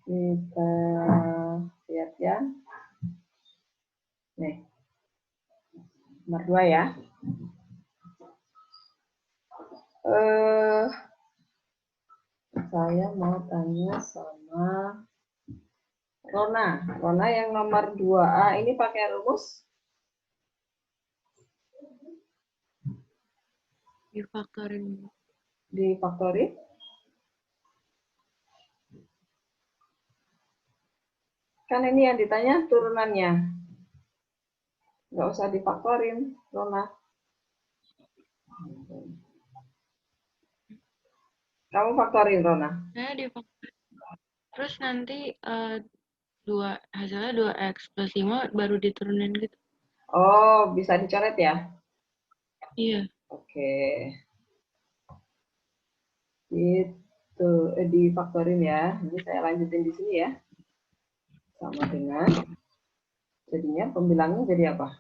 Kita lihat ya. Nih. Nomor 2 ya. Saya mau tanya sama Rona. Rona yang nomor 2A ini pakai rumus? Difaktorin. Difaktorin? Kan ini yang ditanya turunannya. Nggak usah difaktorin, Rona. Kamu faktorin, Rona. Saya difaktorin. Terus nanti hasilnya 2x plus 5 baru diturunin gitu. Oh, bisa dicoret ya? Iya. Oke. Itu difaktorin ya. Ini saya lanjutin di sini ya. Sama dengan jadinya pembilangnya jadi apa?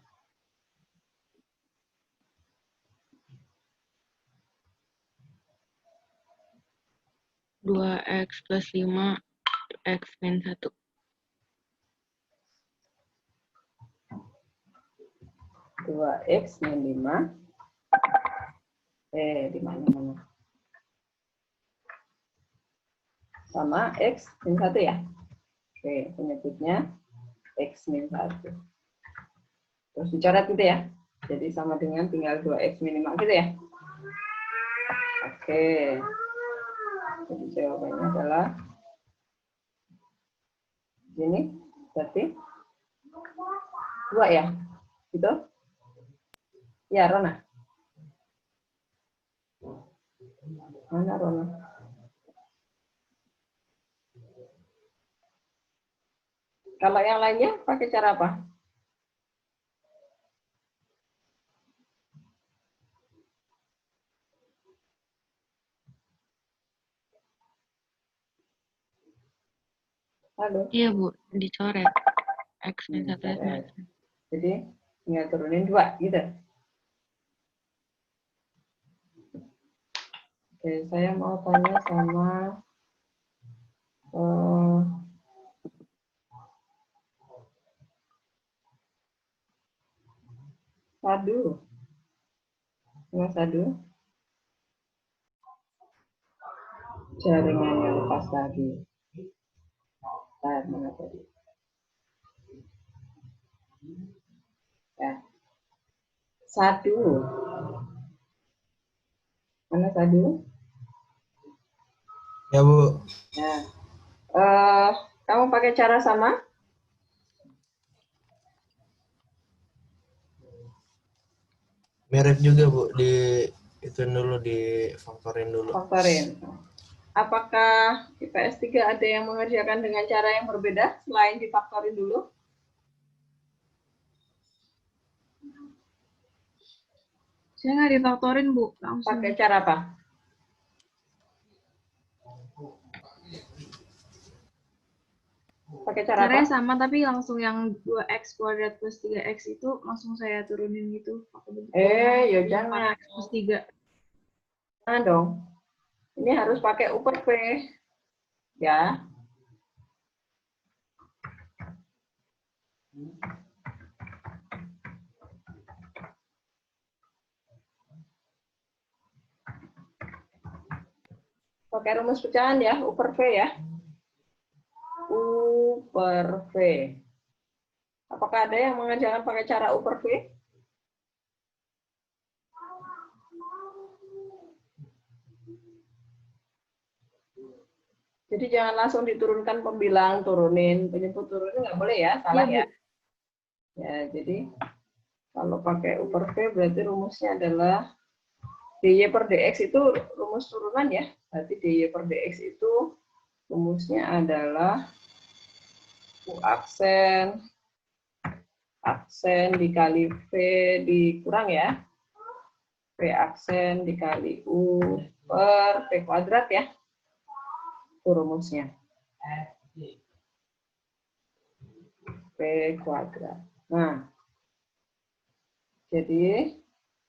Dua x plus 5 x min 1. 2x min 5. Di mana-mana. Sama x min 1 ya. Oke, penyebutnya x min 1. Terus dicoret gitu ya. Jadi sama dengan tinggal 2x min 5 gitu ya. Oke. Jadi jawabannya adalah ini berarti 2 ya. Gitu? Ya, Rona. Mana Rona? Kalau yang lainnya pakai cara apa? Halo? Iya, Bu. Dicoret. X min 1 S min 1. Jadi tinggal turunin 2 gitu. Oke, saya mau tanya sama Sadu. Mas Sadu. Jaringannya lepas lagi. Mana tadi? Ya. Sadu. Mana Sadu? Ya, Bu. Nah, kamu pakai cara sama? Mirip juga, Bu. Itu dulu, di faktorin dulu. Faktorin. Apakah IPS 3 ada yang mengerjakan dengan cara yang berbeda selain difaktorin dulu? Saya nggak difaktorin, Bu. Langsung. Pakai cara apa? Pakai cara Caranya apa? sama, tapi langsung yang 2x kuadrat plus 3x itu langsung saya turunin gitu. Ya jangan. 4x plus 3. Nah dong. Ini harus pakai U per V. Ya. Pakai rumus pecahan ya, U per V ya. U per V. Apakah ada yang mengerjakan pakai cara U per V? Jadi jangan langsung diturunkan pembilang, turunin, penyebut turunin nggak boleh ya, salah ya. Ya, jadi kalau pakai U per V berarti rumusnya adalah dy per dx itu rumus turunan ya. Berarti dy per dx itu rumusnya adalah U aksen dikali V dikurang ya. V aksen dikali U per V kuadrat ya. Itu rumusnya. V kuadrat. Nah, jadi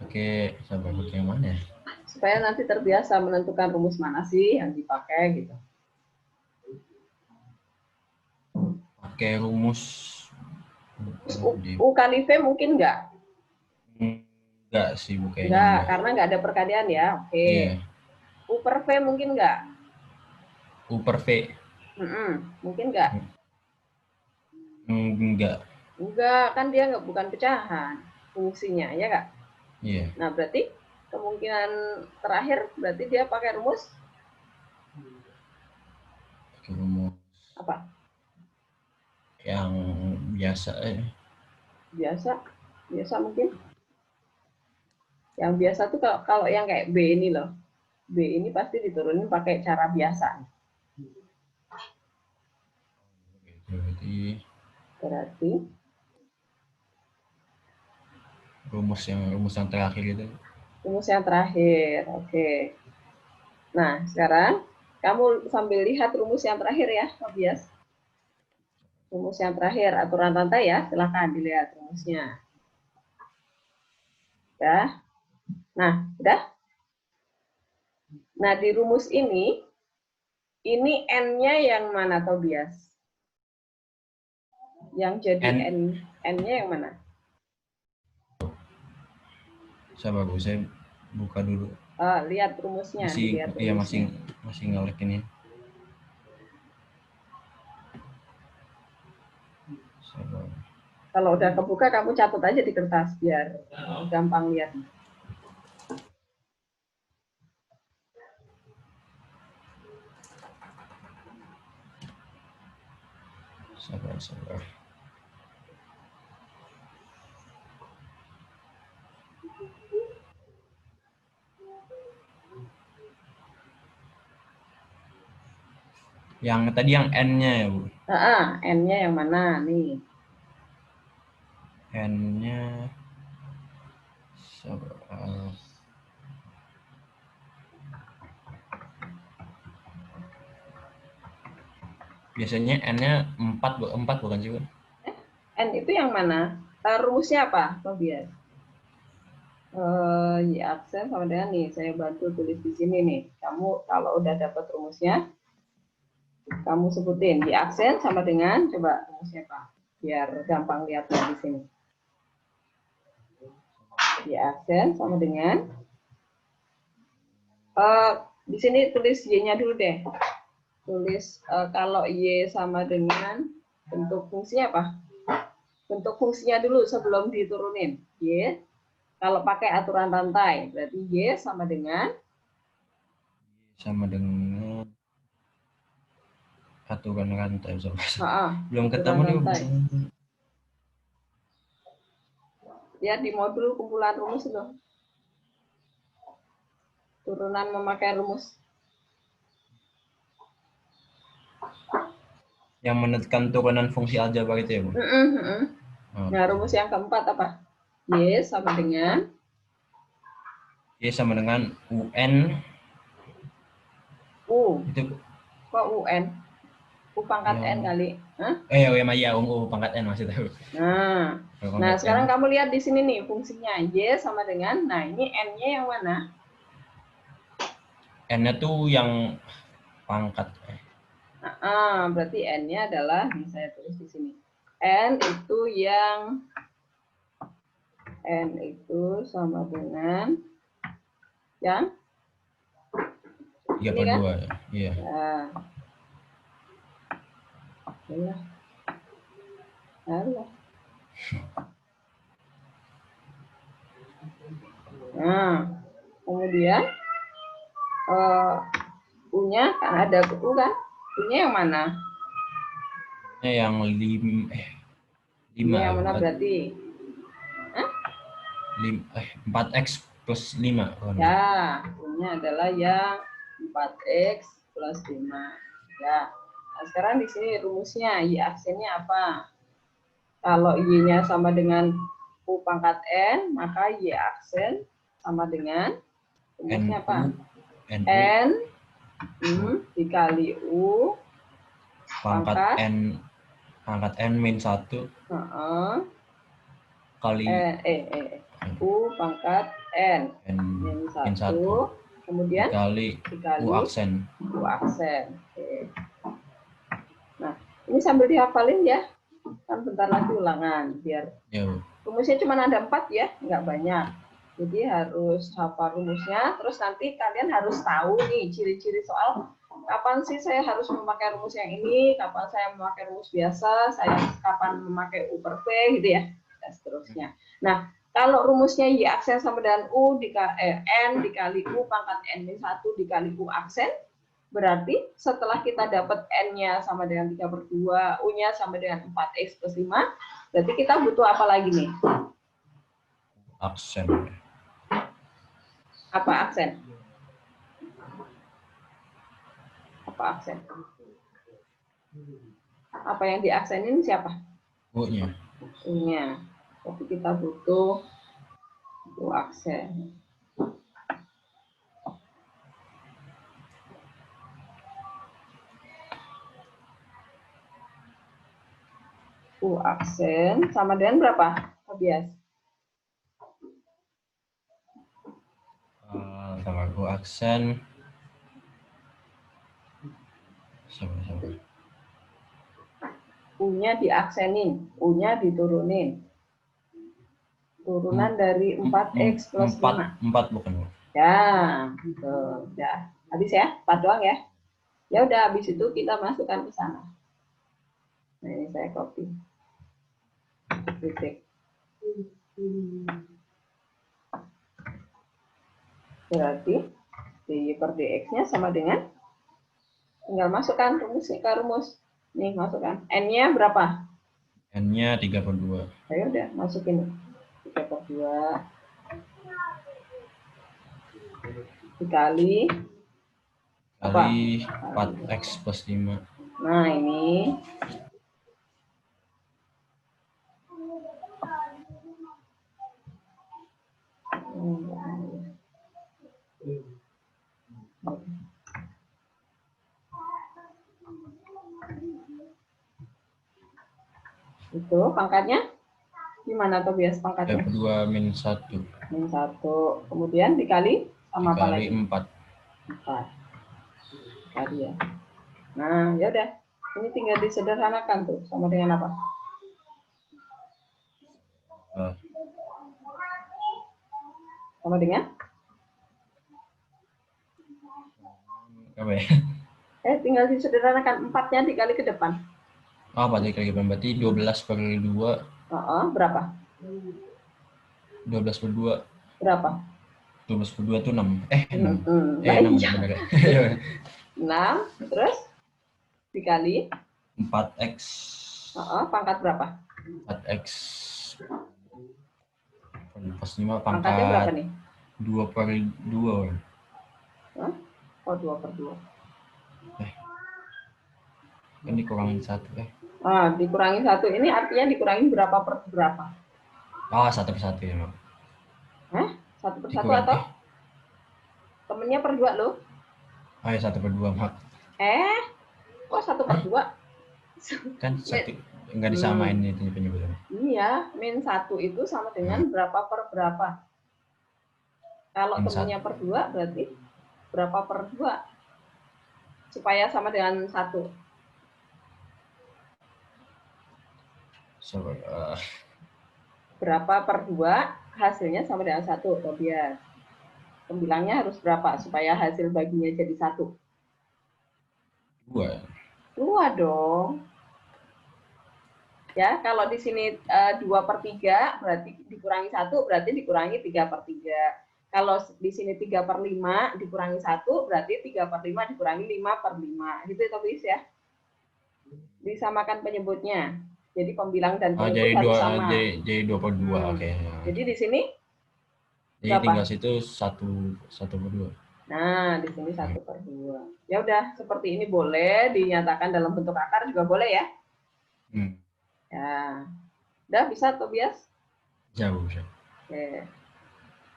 Oke, sabar pakai yang mana ya? Supaya nanti terbiasa menentukan rumus mana sih yang dipakai gitu. Pakai rumus U kali V mungkin nggak? enggak sih, bu kayaknya Enggak, enggak. karena nggak ada perkalian ya. Oke. Iya. U per V mungkin nggak? U per V Mungkin nggak? enggak. Enggak, kan dia nggak bukan pecahan fungsinya, ya nggak? Iya. Nah, berarti kemungkinan terakhir berarti dia pakai rumus Pakai rumus apa? yang biasa Biasa mungkin. Yang biasa tuh kalau yang kayak B ini loh. B ini pasti diturunin pakai cara biasa. Berarti rumus yang terakhir itu. rumus yang terakhir. Oke. Nah, sekarang kamu sambil lihat rumus yang terakhir ya, Tobias. Rumus yang terakhir, aturan rantai ya, silakan dilihat rumusnya. Ya. Nah, udah. Nah, di rumus ini N-nya yang mana, Tobias? Yang jadi N-nya yang mana? Sabar, Bu, saya buka dulu. Lihat rumusnya. Iya, masih ngelek ini. Sabar. Kalau udah kebuka, kamu catat aja di kertas biar gampang lihat. Sabar. Yang tadi yang N-nya ya, Bu? N-nya yang mana nih? N-nya biasanya N-nya 4 bukan sih, Bu? N itu yang mana? Rumusnya apa, Tobias? Y aksen sama dengan nih, saya bantu tulis di sini nih. Kamu kalau udah dapat rumusnya, kamu sebutin. Y aksen sama dengan, coba rumusnya apa? Biar gampang lihatnya di sini. Y aksen sama dengan, di sini tulis Y-nya dulu deh. Tulis kalau Y sama dengan bentuk fungsinya apa? Bentuk fungsinya dulu sebelum diturunin. Y, kalau pakai aturan rantai, berarti Y sama dengan aturan rantai. Belum ketemu nih, Bu. Ya, di modul kumpulan rumus itu. Turunan memakai rumus. Yang menentukan turunan fungsi aljabar itu ya, Bu? Nah, rumus yang keempat apa? Y sama dengan UN. U. Itu Kok UN? U pangkat N kali. U pangkat N maksudnya. Nah, sekarang kamu lihat di sini nih fungsinya Y sama dengan, nah ini N-nya yang mana? N-nya tuh yang pangkat. Berarti N-nya adalah, ini saya tulis di sini. N itu sama dengan yang 3/2 kan? Iya. Alah. Nah, kemudian U-nya kan ada U kan? U-nya yang mana? Yang 5. Yang mana berarti? 4x plus 5. Ya, U-nya adalah yang 4x plus 5. Ya. Nah, sekarang di sini rumusnya Y aksennya apa? Kalau Y-nya sama dengan U pangkat N, maka Y aksen sama dengan rumusnya apa? N dikali U pangkat N min 1 kali U pangkat N. N Min min 1. 1 Kemudian dikali U aksen. U aksen. Oke. Nah, ini sambil dihafalin ya. Kan bentar lagi ulangan. Biar Ya, Bu. rumusnya cuma ada 4 ya, nggak banyak. Jadi harus hafal rumusnya, terus nanti kalian harus tahu nih ciri-ciri soal kapan sih saya harus memakai rumus yang ini, kapan saya memakai rumus biasa, saya kapan memakai U per V gitu ya, dan seterusnya. Nah, kalau rumusnya Y aksen sama dengan N dikali U pangkat N-1 dikali U aksen, berarti setelah kita dapat N-nya sama dengan 3/2, U-nya sama dengan 4X plus 5, berarti kita butuh apa lagi nih? Aksen. Apa aksen? Apa aksen? Apa yang diaksenin siapa? U-nya. U-nya. Tapi kita butuh U aksen. U aksen sama dengan berapa? Tobias? Sama U aksen. Sama. U-nya diaksenin, U-nya diturunin. Turunan dari 4X plus 5. 4 bukan, Bu. Ya, tuh, udah. Habis ya? 4 doang ya? Ya udah, habis itu kita masukkan ke sana. Nah, ini saya copy. Titik. Berarti dy per dx-nya sama dengan, tinggal masukkan rumusnya ke rumus. Nih, masukkan. N-nya berapa? N-nya 3/2. Ayo udah, masukin 3/2 dikali apa? Kali 4X plus 5. Nah, ini itu pangkatnya gimana tuh bias pangkatnya? 2 min 1 Min 1. Kemudian dikali sama apa dikali lagi? 4. 4. Dikali ya. Nah, ya udah. Ini tinggal disederhanakan tuh sama dengan apa? Sama dengan? Apa ya? Tinggal disederhanakan 4-nya dikali ke depan. Apa dikali berarti 12/2. Berapa? 12/2. Berapa? 12/2 itu 6. 6. Nah, 6 iya. benar. 6, terus dikali 4X. pangkat berapa? 4X plus 5 Pangkatnya berapa pangkat nih? 2/2. Hah? Oh, 2/2. Kan dikurangin 1. Dikurangi 1. Ini artinya dikurangi berapa per berapa? 1/1 ya, Mak. Hah? 1/1 Dikurang, atau? Temennya per 2 loh. ya 1/2, Mak. Kok 1/2? Kan satu enggak disamain itu penyebutannya. Iya, min 1 itu sama dengan berapa per berapa? Kalau Min temennya per 2 berarti berapa per 2? Supaya sama dengan 1. Berapa per 2 hasilnya sama dengan 1, Tobias. Pembilangnya harus berapa supaya hasil baginya jadi 1? 2. 2 dong. Ya, kalau di sini 2/3 berarti dikurangi 1 berarti dikurangi 3/3. Kalau di sini 3/5 dikurangi 1 berarti 3/5 dikurangi 5/5. Gitu ya, Tobias ya. Disamakan penyebutnya. Jadi pembilang dan penyebut harus sama. Jadi 2/2. Oke. Jadi di sini jadi berapa? tinggal situ 1/2. Nah, di sini 1/2. Ya udah, seperti ini boleh dinyatakan dalam bentuk akar juga boleh ya. Ya. Udah bisa, Tobias? Jauh. Oke.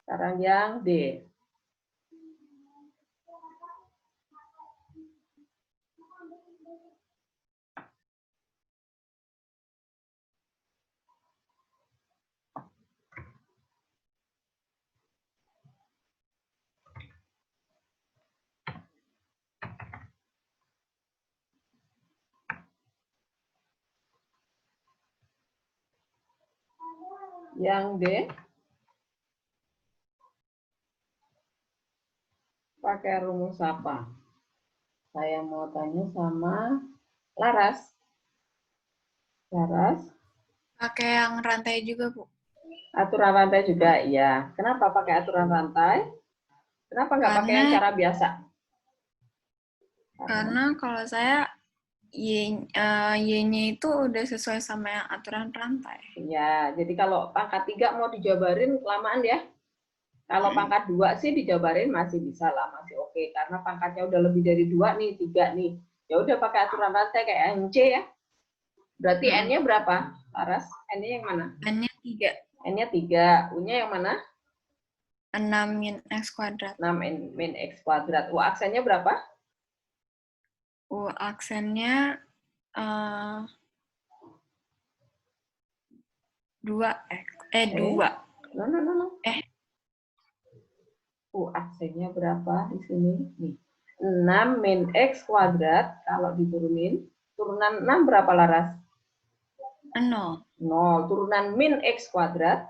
Sekarang yang D. Yang D. Pakai rumus apa? Saya mau tanya sama Laras. Laras, Pakai yang rantai juga, Bu. aturan rantai juga, iya. Kenapa pakai aturan rantai? Kenapa nggak pakai yang cara biasa? Karena kalau saya Y-nya itu udah sesuai sama yang aturan rantai. Ya, jadi kalau pangkat 3 mau dijabarin kelamaan ya. Kalau pangkat 2 sih dijabarin masih bisa lah, masih oke. Karena pangkatnya udah lebih dari 2 nih, 3 nih. Ya udah pakai aturan rantai kayak NC ya. Berarti N-nya berapa, Laras? N-nya yang mana? N-nya 3. N-nya 3. U-nya yang mana? 6 min X kuadrat. 6 min X kuadrat. U aksennya berapa? U aksennya 2X. 2. No. U aksennya berapa di sini? Nih. 6 min X kuadrat, kalau diturunin, turunan 6 berapa, Laras? 0. 0. Turunan min X kuadrat.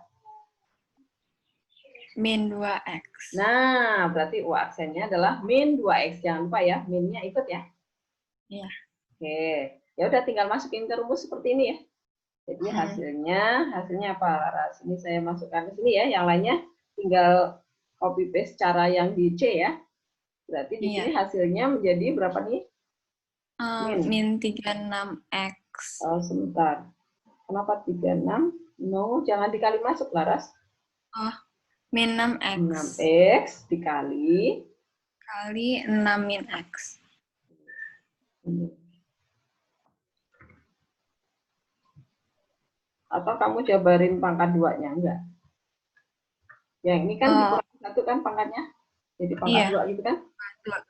Min 2X. Nah, berarti U aksennya adalah min 2X. Jangan lupa ya, minnya ikut ya. Iya. Oke. Ya udah tinggal masukin ke rumus seperti ini ya. Jadi hasilnya apa, Laras? Ini saya masukkan ke sini ya. Yang lainnya tinggal copy paste cara yang di C ya. Berarti di sini hasilnya menjadi berapa nih? Min 36X. Oh, sebentar. Kenapa 36? No, jangan dikali masuk, Laras. Oh, min 6X. 6X dikali 6 min X. Atau kamu jabarin pangkat 2-nya, enggak? Yang ini kan dikurangi 1 kan pangkatnya? Jadi pangkat 2 gitu kan?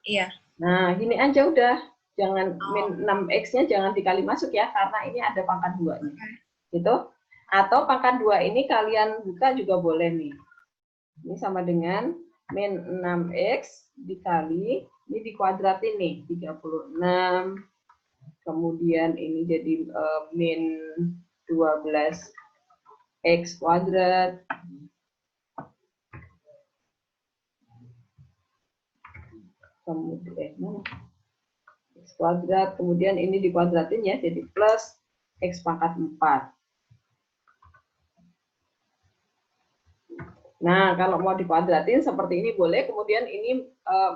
Iya. Nah, gini aja udah. Jangan min 6X-nya jangan dikali masuk ya, karena ini ada pangkat 2-nya. Gitu. Atau pangkat 2 ini kalian buka juga boleh nih. Ini sama dengan min 6X dikali, ini dikuadratin nih, 36. Kemudian ini jadi min 12X kuadrat. Kemudian X kuadrat, kemudian ini dikuadratin ya, jadi plus X pangkat 4. Nah, kalau mau dikuadratin seperti ini boleh, kemudian ini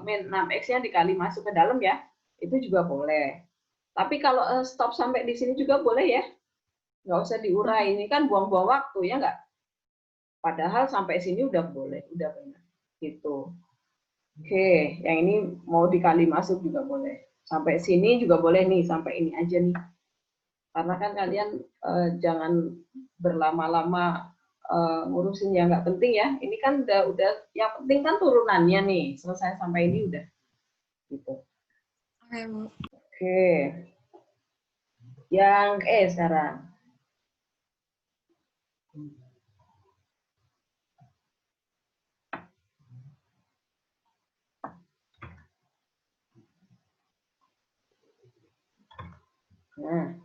min 6X-nya dikali masuk ke dalam ya, itu juga boleh. Tapi kalau stop sampai di sini juga boleh ya, nggak usah diurai, ini kan buang-buang waktu ya nggak? Padahal sampai sini udah boleh, udah benar. Gitu. Oke, yang ini mau dikali masuk juga boleh. Sampai sini juga boleh nih, sampai ini aja nih. Karena kan kalian jangan berlama-lama ngurusin yang nggak penting ya. Ini kan udah yang penting kan turunannya nih. Selesai sampai ini udah. Gitu. Oke, Bu. Oke. Yang E sekarang. Nah,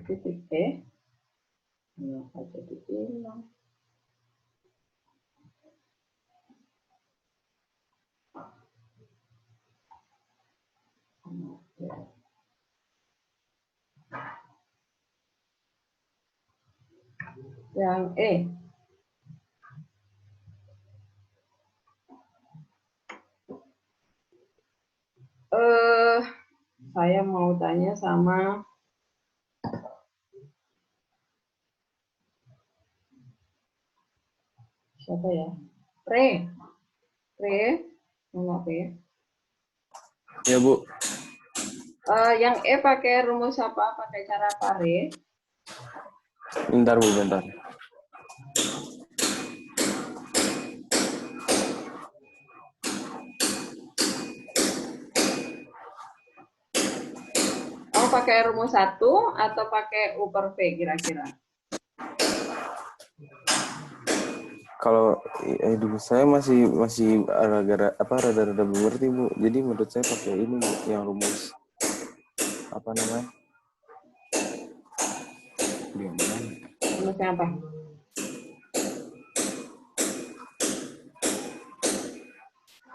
titik E. Nah, aja dibilang. Yang E. Saya mau tanya sama siapa ya? Re. Mana Re? Ya, Bu. Yang E pakai rumus apa? Pakai cara apa, Re? Bentar, Bu, bentar. Kamu pakai rumus 1 atau pakai U per V kira-kira? Kalau dulu saya masih rada-rada belum ngerti, Bu. Jadi menurut saya pakai ini, Bu, yang rumus apa namanya? Rumusnya apa?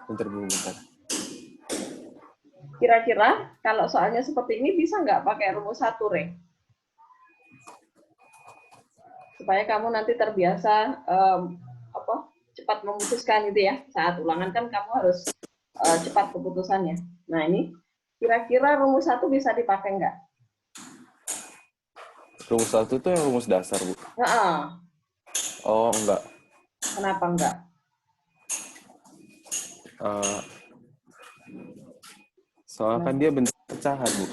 Bentar, Bu, bentar. Kira-kira kalau soalnya seperti ini bisa nggak pakai rumus 1, Re? Supaya kamu nanti terbiasa cepat memutuskan gitu ya. Saat ulangan kan kamu harus cepat keputusannya. Nah ini kira-kira rumus 1 bisa dipakai nggak? Rumus 1 itu yang rumus dasar, Bu. Nah, Oh, enggak. kenapa enggak? Soalnya kan dia bentuk pecahan, Bu.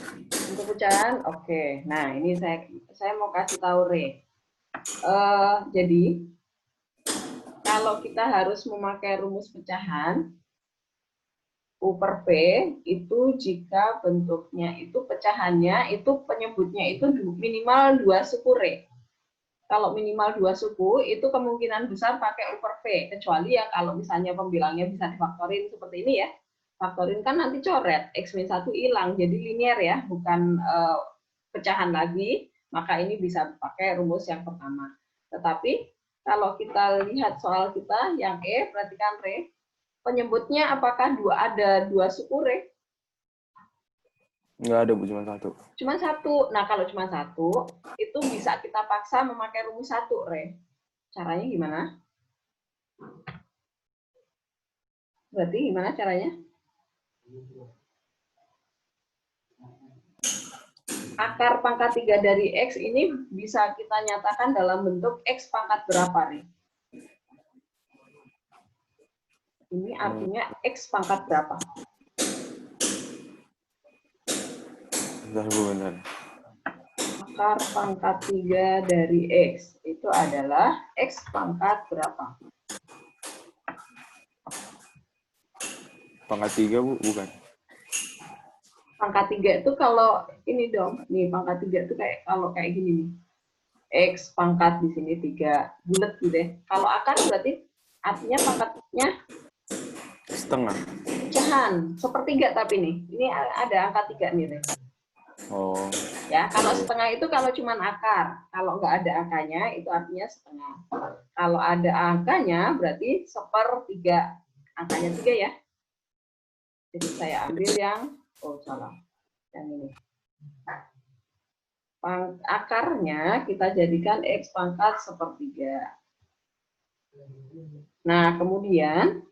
Untuk pecahan, oke. Nah ini saya mau kasih tahu, Re. Jadi kalau kita harus memakai rumus pecahan, U per P itu jika bentuknya itu pecahannya itu penyebutnya itu minimal 2 suku, Re. Kalau minimal 2 suku itu kemungkinan besar pakai U per P, kecuali ya kalau misalnya pembilangnya bisa difaktorin seperti ini ya. Faktorin kan nanti coret, X-1 hilang, jadi linear ya, bukan pecahan lagi, maka ini bisa pakai rumus yang pertama. Tetapi kalau kita lihat soal kita yang E, perhatikan, Re, penyebutnya apakah ada 2 suku, Re? Nggak ada, Bu, cuma 1. Cuma 1. Nah, kalau cuma 1, itu bisa kita paksa memakai rumus 1, Re. Caranya gimana? Berarti gimana caranya? Akar pangkat 3 dari X ini bisa kita nyatakan dalam bentuk X pangkat berapa, Re? Ini artinya X pangkat berapa? Bentar, Bu, bentar. Akar pangkat 3 dari X itu adalah X pangkat berapa? Pangkat 3, Bu, bukan. Pangkat 3 itu kalau ini dong, nih pangkat 3 itu kayak gini nih. X pangkat di sini 3, bulat gitu deh. Kalau akar berarti artinya pangkatnya Setengah. pecahan, sepertiga tapi nih. Ini ada angka 3 nih, Re. Oh. Ya, kalau setengah itu kalau cuman akar. Kalau nggak ada angkanya itu artinya setengah. Kalau ada angkanya berarti 1/3. Angkanya 3 ya. Jadi saya ambil yang salah. Yang ini. Akarnya kita jadikan X pangkat 1/3. Nah, kemudian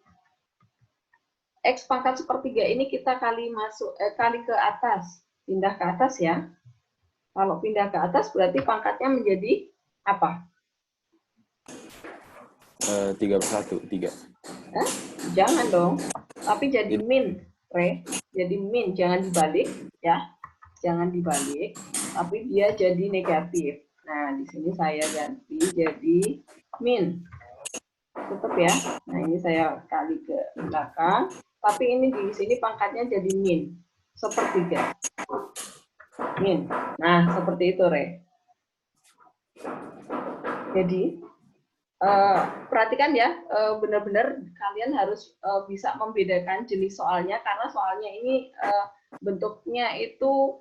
X pangkat 1/3 ini kita kali ke atas. Pindah ke atas ya. Kalau pindah ke atas berarti pangkatnya menjadi apa? 3/1, 3. Jangan dong. Tapi jadi min, Re. Jadi min, jangan dibalik ya. Jangan dibalik, tapi dia jadi negatif. Nah, di sini saya ganti jadi min. Tetap ya. Nah, ini saya kali ke belakang. Tapi ini di sini pangkatnya jadi min. 1/3. Min. Nah, seperti itu, Re. Jadi, perhatikan ya, benar-benar kalian harus bisa membedakan jenis soalnya, karena soalnya ini bentuknya itu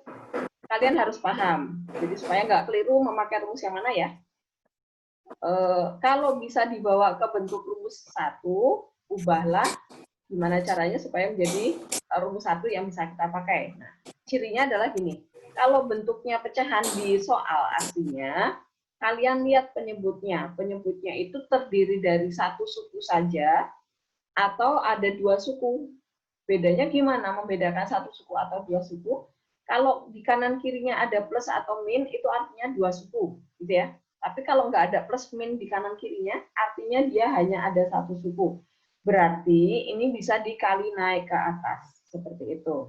kalian harus paham. Jadi supaya nggak keliru memakai rumus yang mana ya. Kalau bisa dibawa ke bentuk rumus 1, ubahlah gimana caranya supaya menjadi rumus 1 yang bisa kita pakai. Nah, cirinya adalah gini. Kalau bentuknya pecahan di soal aslinya, kalian lihat penyebutnya. Penyebutnya itu terdiri dari 1 suku saja atau ada 2 suku. Bedanya gimana membedakan 1 suku atau 2 suku? Kalau di kanan kirinya ada plus atau min, itu artinya 2 suku, gitu ya. Tapi kalau nggak ada plus min di kanan kirinya, artinya dia hanya ada 1 suku. Berarti ini bisa dikali naik ke atas, seperti itu.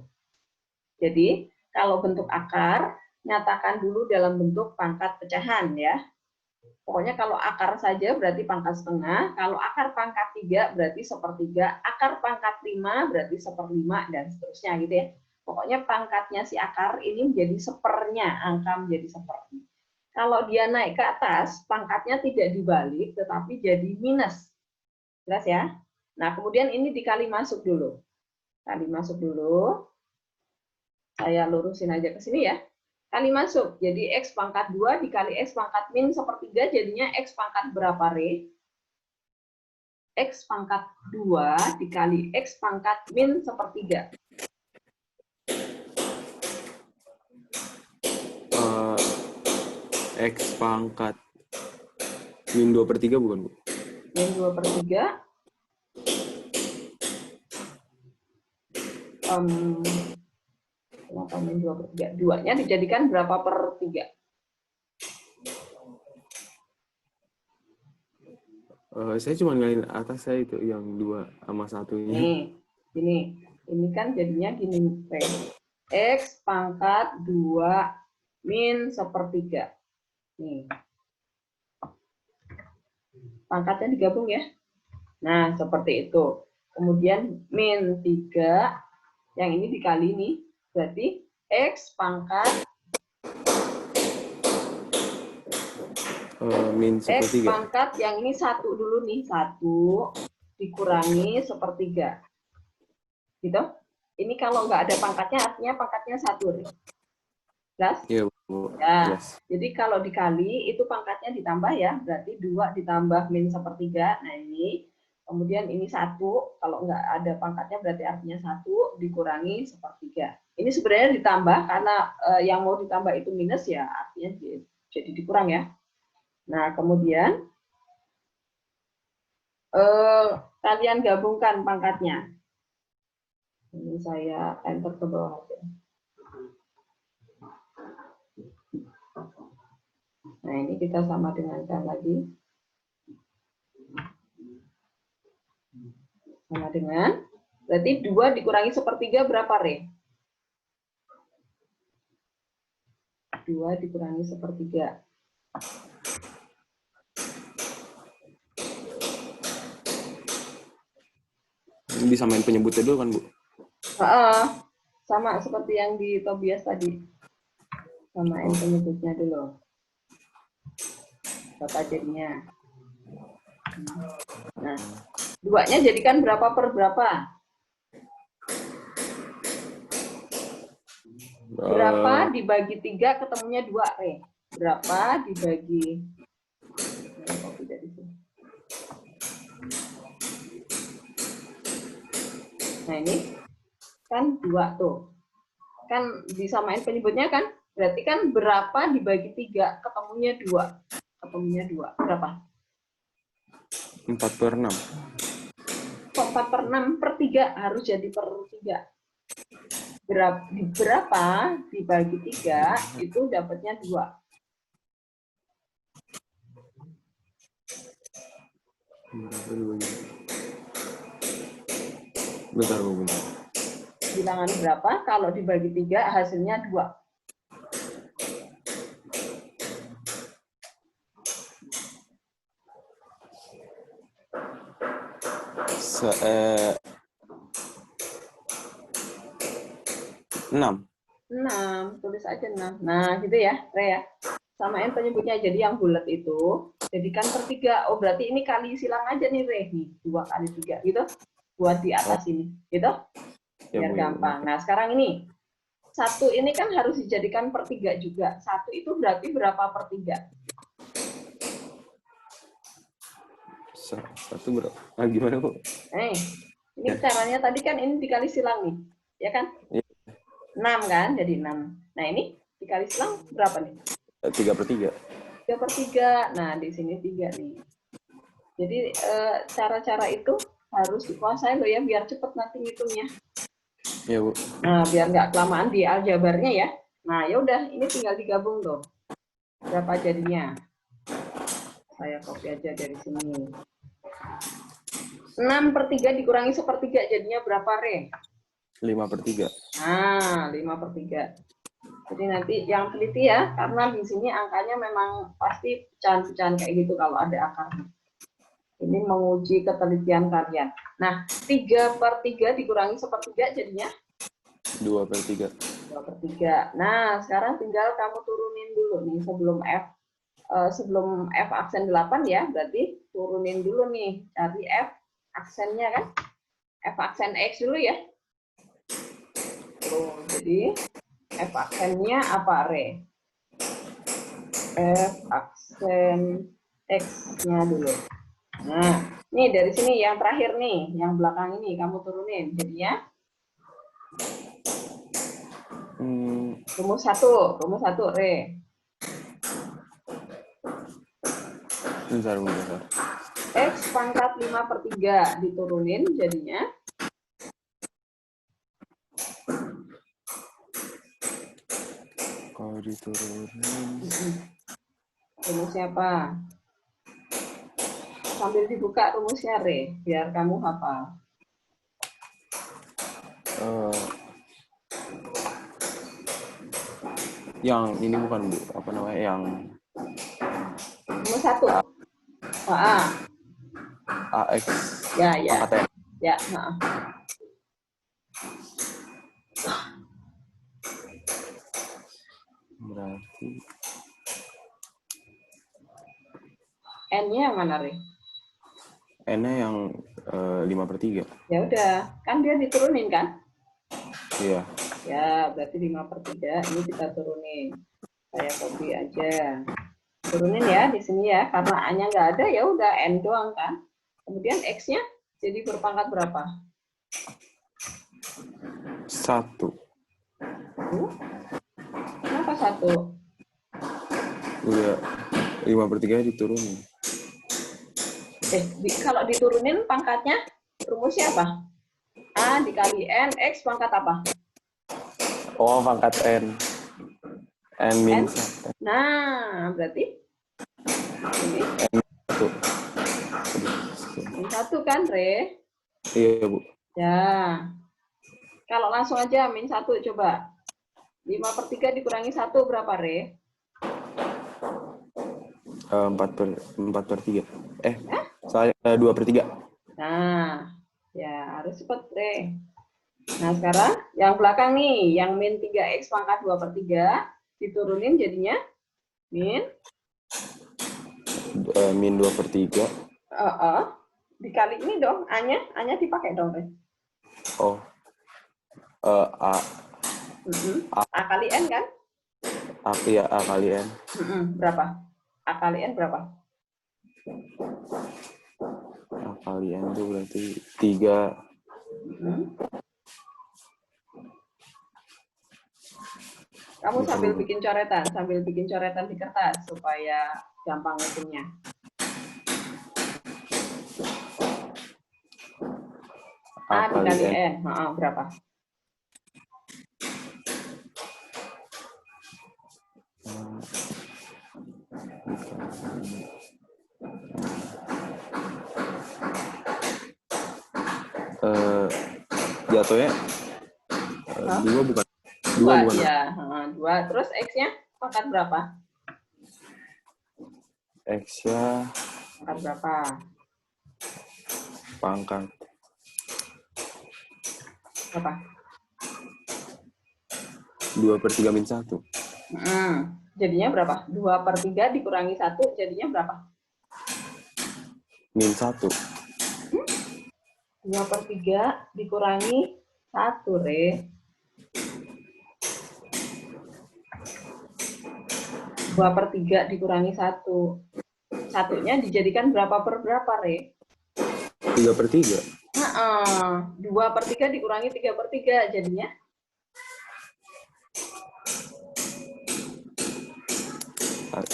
Jadi, kalau bentuk akar, nyatakan dulu dalam bentuk pangkat pecahan ya. Pokoknya kalau akar saja berarti pangkat setengah, kalau akar pangkat 3 berarti 1/3, akar pangkat 5 berarti 1/5, dan seterusnya gitu ya. Pokoknya pangkatnya si akar ini menjadi 1/4-nya, angka menjadi 1/4. Kalau dia naik ke atas, pangkatnya tidak dibalik, tetapi jadi minus. Jelas ya? Nah, kemudian ini dikali masuk dulu. Kali masuk dulu. Saya lurusin aja ke sini ya. Kali masuk, jadi X pangkat 2 dikali X pangkat min 1/3 jadinya X pangkat berapa, Re? X pangkat 2 dikali X pangkat min 1/3. X pangkat min 2/3 bukan, Bu? Min 2/3. Kenapa min 2/3? 2-nya dijadikan berapa per 3? Saya cuma ngalahin atas saya itu yang 2 sama 1-nya. Ini kan jadinya gini, X pangkat 2 min 1/3. Nih. Pangkatnya digabung ya. Nah, seperti itu. Kemudian min 3, yang ini dikali ini, berarti X pangkat Min X 1/3. pangkat yang ini 1 dulu nih, 1 dikurangi 1/3. Gitu. Ini kalau nggak ada pangkatnya, artinya pangkatnya 1 nih. Jelas? Iya, Bu. Ya, Jelas. jadi kalau dikali itu pangkatnya ditambah ya, berarti 2 ditambah min 1/3. Nah ini, kemudian ini 1, kalau nggak ada pangkatnya berarti artinya 1 dikurangi 1/3. Ini sebenarnya ditambah karena yang mau ditambah itu minus ya, artinya jadi dikurang ya. Nah kemudian kalian gabungkan pangkatnya. Ini saya enter ke bawah aja. Nah, ini kita sama dengankan lagi. Sama dengan, berarti 2 dikurangi 1/3 berapa, Re? 2 dikurangi 1/3. Ini disamain penyebutnya dulu kan, Bu? Sama seperti yang di Tobias tadi. Samain penyebutnya dulu. Berapa jadinya? Nah, 2-nya jadikan berapa per berapa? Berapa dibagi 3 ketemunya 2, Re? Berapa dibagi... Nah, ini kan 2 tuh. Kan disamain penyebutnya kan? Berarti kan berapa dibagi 3 ketemunya 2? Ketemunya 2. Berapa? 4/6. Kok 4/6/3 harus jadi per 3. Berapa dibagi 3 itu dapatnya 2. Bentar, Bu. Bentar. Bilangan berapa kalau dibagi 3 hasilnya 2. Enam. 6, tulis aja 6. Nah, gitu ya, Re ya. Samain penyebutnya, jadi yang bulat itu jadikan per 3. Oh, berarti ini kali silang aja nih, Re. Nih, 2 kali 3 gitu. Buat di atas ini, gitu. Biar gampang. Nah, sekarang ini. 1 ini kan harus dijadikan per 3 juga. 1 itu berarti berapa per 3? 1 berapa? Ah, gimana, Bu? Ini caranya tadi kan ini dikali silang nih. Ya kan? Iya. 6 kan? Jadi 6. Nah, ini dikali silang berapa nih? 3/3. 3/3. Nah, di sini 3 nih. Jadi, cara-cara itu harus dikuasai loh ya, biar cepet nanti ngitungnya. Iya, Bu. Nah, biar nggak kelamaan di aljabarnya ya. Nah, ya udah, ini tinggal digabung tuh. Berapa jadinya? Saya copy aja dari sini. 6/3 dikurangi 1/3 jadinya berapa, Re? 5/3. Nah, 5/3. Jadi nanti yang teliti ya, karena di sini angkanya memang pasti pecahan-pecahan kayak gitu kalau ada akarnya. Ini menguji ketelitian kalian. Nah, 3/3 dikurangi 1/3 jadinya? 2/3. 2/3. Nah, sekarang tinggal kamu turunin dulu nih sebelum F aksen 8 ya, berarti turunin dulu nih, cari F aksennya kan? F aksen X dulu ya. Tuh, jadi F aksennya apa, Re? F aksen X-nya dulu. Nah, nih dari sini yang terakhir nih, yang belakang ini kamu turunin. Jadinya rumus satu, Re. Bentar. X pangkat 5/3 diturunin jadinya Kalau diturunin rumusnya apa? Sambil dibuka rumusnya, Re, biar kamu hafal. yang ini bukan Bu, apa namanya yang Rumus 1. AX Ya. pangkat N. Ya, Berarti N-nya mana, Re? N-nya yang 5/3. Ya udah, kan dia diturunin kan? Iya. Ya, berarti 5/3 ini kita turunin. Saya copy aja. Turunin ya di sini ya, karena A-nya nggak ada ya udah N doang kan. Kemudian X-nya jadi berpangkat berapa? 1. Kenapa 1? Udah 5/3 diturunin. Kalau diturunin pangkatnya rumusnya apa? A dikali N, X pangkat apa? Oh, pangkat N. N min 1. Nah, berarti ini N1. min 1 kan, Re? Iya, Bu. Ya. Kalau langsung aja min 1 coba. 5/3 dikurangi 1 berapa, Re? 4/3. Saya 2/3. Nah, ya harus cepat, Re. Nah, sekarang yang belakang nih, yang min 3X pangkat 2/3 diturunin jadinya min min 2/3. Dikali ini dong, A-nya dipakai dong, Re. Oh. A. A kali N kan? Iya, A kali N. Berapa? A kali N berapa? A kali N itu berarti 3. Kamu sambil bikin coretan di kertas supaya gampang hitungnya. A dikali N, berapa? Jatuhnya 2 bukan? 2 bukan? Ya, 2. Terus X-nya pangkat berapa? X-nya Pangkat berapa? pangkat Berapa? 2/3 min 1. Jadinya berapa? 2/3 dikurangi 1 jadinya berapa? Min 1. 2/3 dikurangi 1, Re. 2/3 dikurangi 1. Satunya dijadikan berapa per berapa, Re? 3/3. 2/3 dikurangi 3/3 jadinya?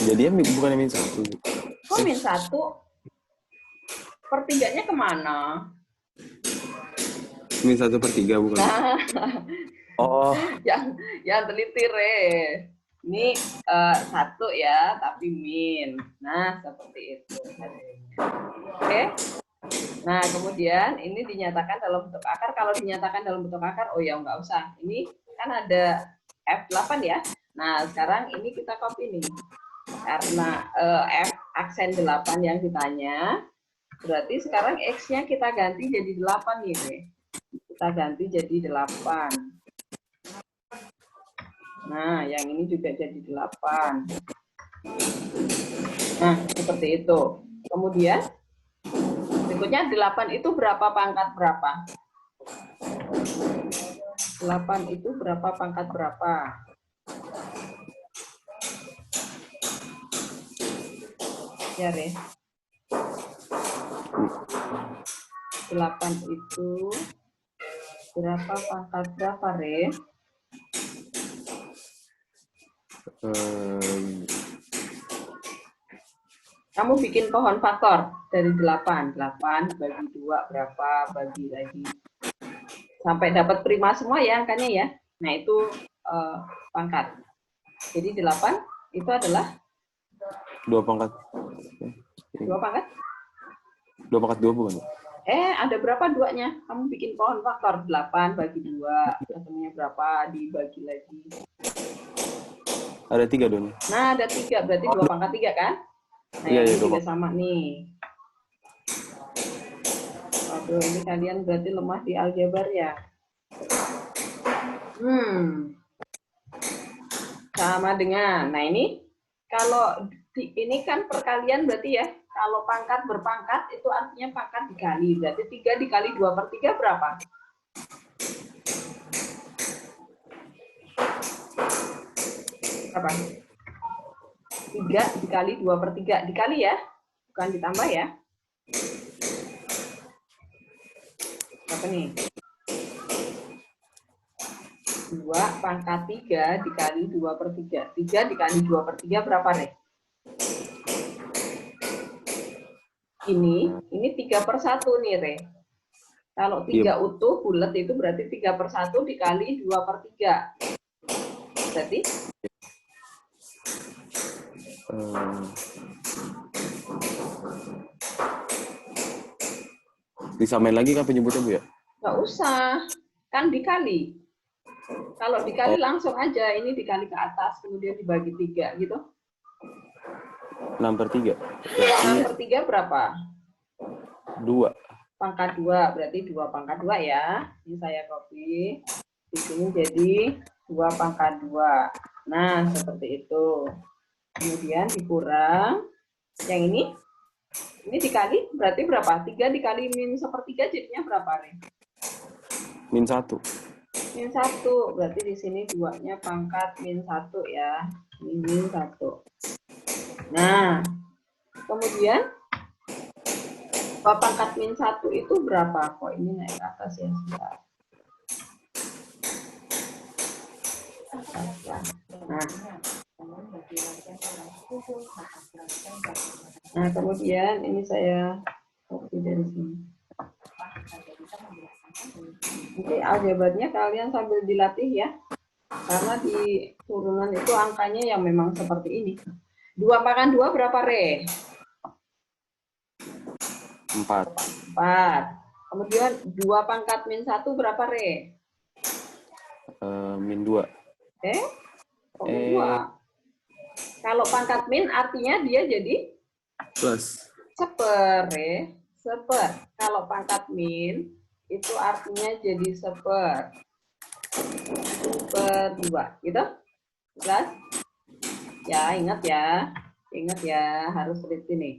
Jadinya bukan min 1. Kok min 1? Per-3-nya kemana? Min 1/3 bukan? Oh. Yang teliti, Re. Ini 1 ya, tapi min. Nah, seperti itu. Oke. Nah, kemudian ini dinyatakan dalam bentuk akar. Kalau dinyatakan dalam bentuk akar, oh ya nggak usah. Ini kan ada F8 ya. Nah, sekarang ini kita copy nih. Karena F aksen 8 yang ditanya, berarti sekarang X-nya kita ganti jadi 8 nih, Re. Kita ganti jadi 8. Nah, yang ini juga jadi 8. Nah, seperti itu. Kemudian, berikutnya 8 itu berapa pangkat berapa? 8 itu berapa pangkat berapa? Ya, Re. 8 itu berapa pangkat berapa, Re? Kamu bikin pohon faktor dari 8. 8 bagi 2 berapa, bagi lagi. Sampai dapat prima semua ya angkanya ya. Nah itu pangkat. Jadi 8 itu adalah 2 pangkat. 2 pangkat? 2 pangkat 2 bukan? Ada berapa duanya? Kamu bikin pohon faktor 8 bagi 2. Ketemunya berapa, dibagi lagi. Ada 3 dong. Nah ada 3, berarti 2 pangkat 3 kan? Nah Iya, ini iya, juga sama nih. Waduh, ini kalian berarti lemah di aljabar ya. Sama dengan, nah ini kalau ini kan perkalian berarti ya, kalau pangkat berpangkat itu artinya pangkat dikali, berarti 3 dikali 2/3 berapa? Berapa? 3 dikali 2/3, dikali ya, bukan ditambah ya. Berapa nih? 2 pangkat 3 dikali 2/3. 3 dikali 2/3 berapa, Re? Ini 3/1 nih, Re. Kalau 3 utuh bulat itu berarti 3/1 dikali 2/3. Berarti? Disamain lagi kan penyebutnya, Bu ya? Nggak usah. Kan dikali. Kalau dikali langsung aja, ini dikali ke atas, kemudian dibagi 3 gitu. 6/3. 6/3 berapa? 2. Pangkat 2, berarti 2 pangkat 2 ya. Ini saya copy. Di sini jadi 2 pangkat 2. Nah, seperti itu. Kemudian dikurang. Yang ini dikali, berarti berapa? 3 dikali -1/3 jadinya berapa, Re? -1. -1, berarti di sini 2-nya pangkat -1 ya. Ini -1. Nah, kemudian 2 pangkat -1 itu berapa? Kok ini naik ke atas ya? Sebentar. Nah, kemudian ini saya copy dari sini. Nanti aljabarnya kalian sambil dilatih ya. Karena di turunan itu angkanya yang memang seperti ini. 2 pangkat 2 berapa, Re? 4. 4. Kemudian 2 pangkat -1 berapa, Re? -2. Kok -2? Kalau pangkat min artinya dia jadi Plus. seper, Re. Seper. Kalau pangkat min itu artinya jadi seper. Per 2, gitu? Jelas? Ya, ingat ya. Ingat ya, harus teliti nih.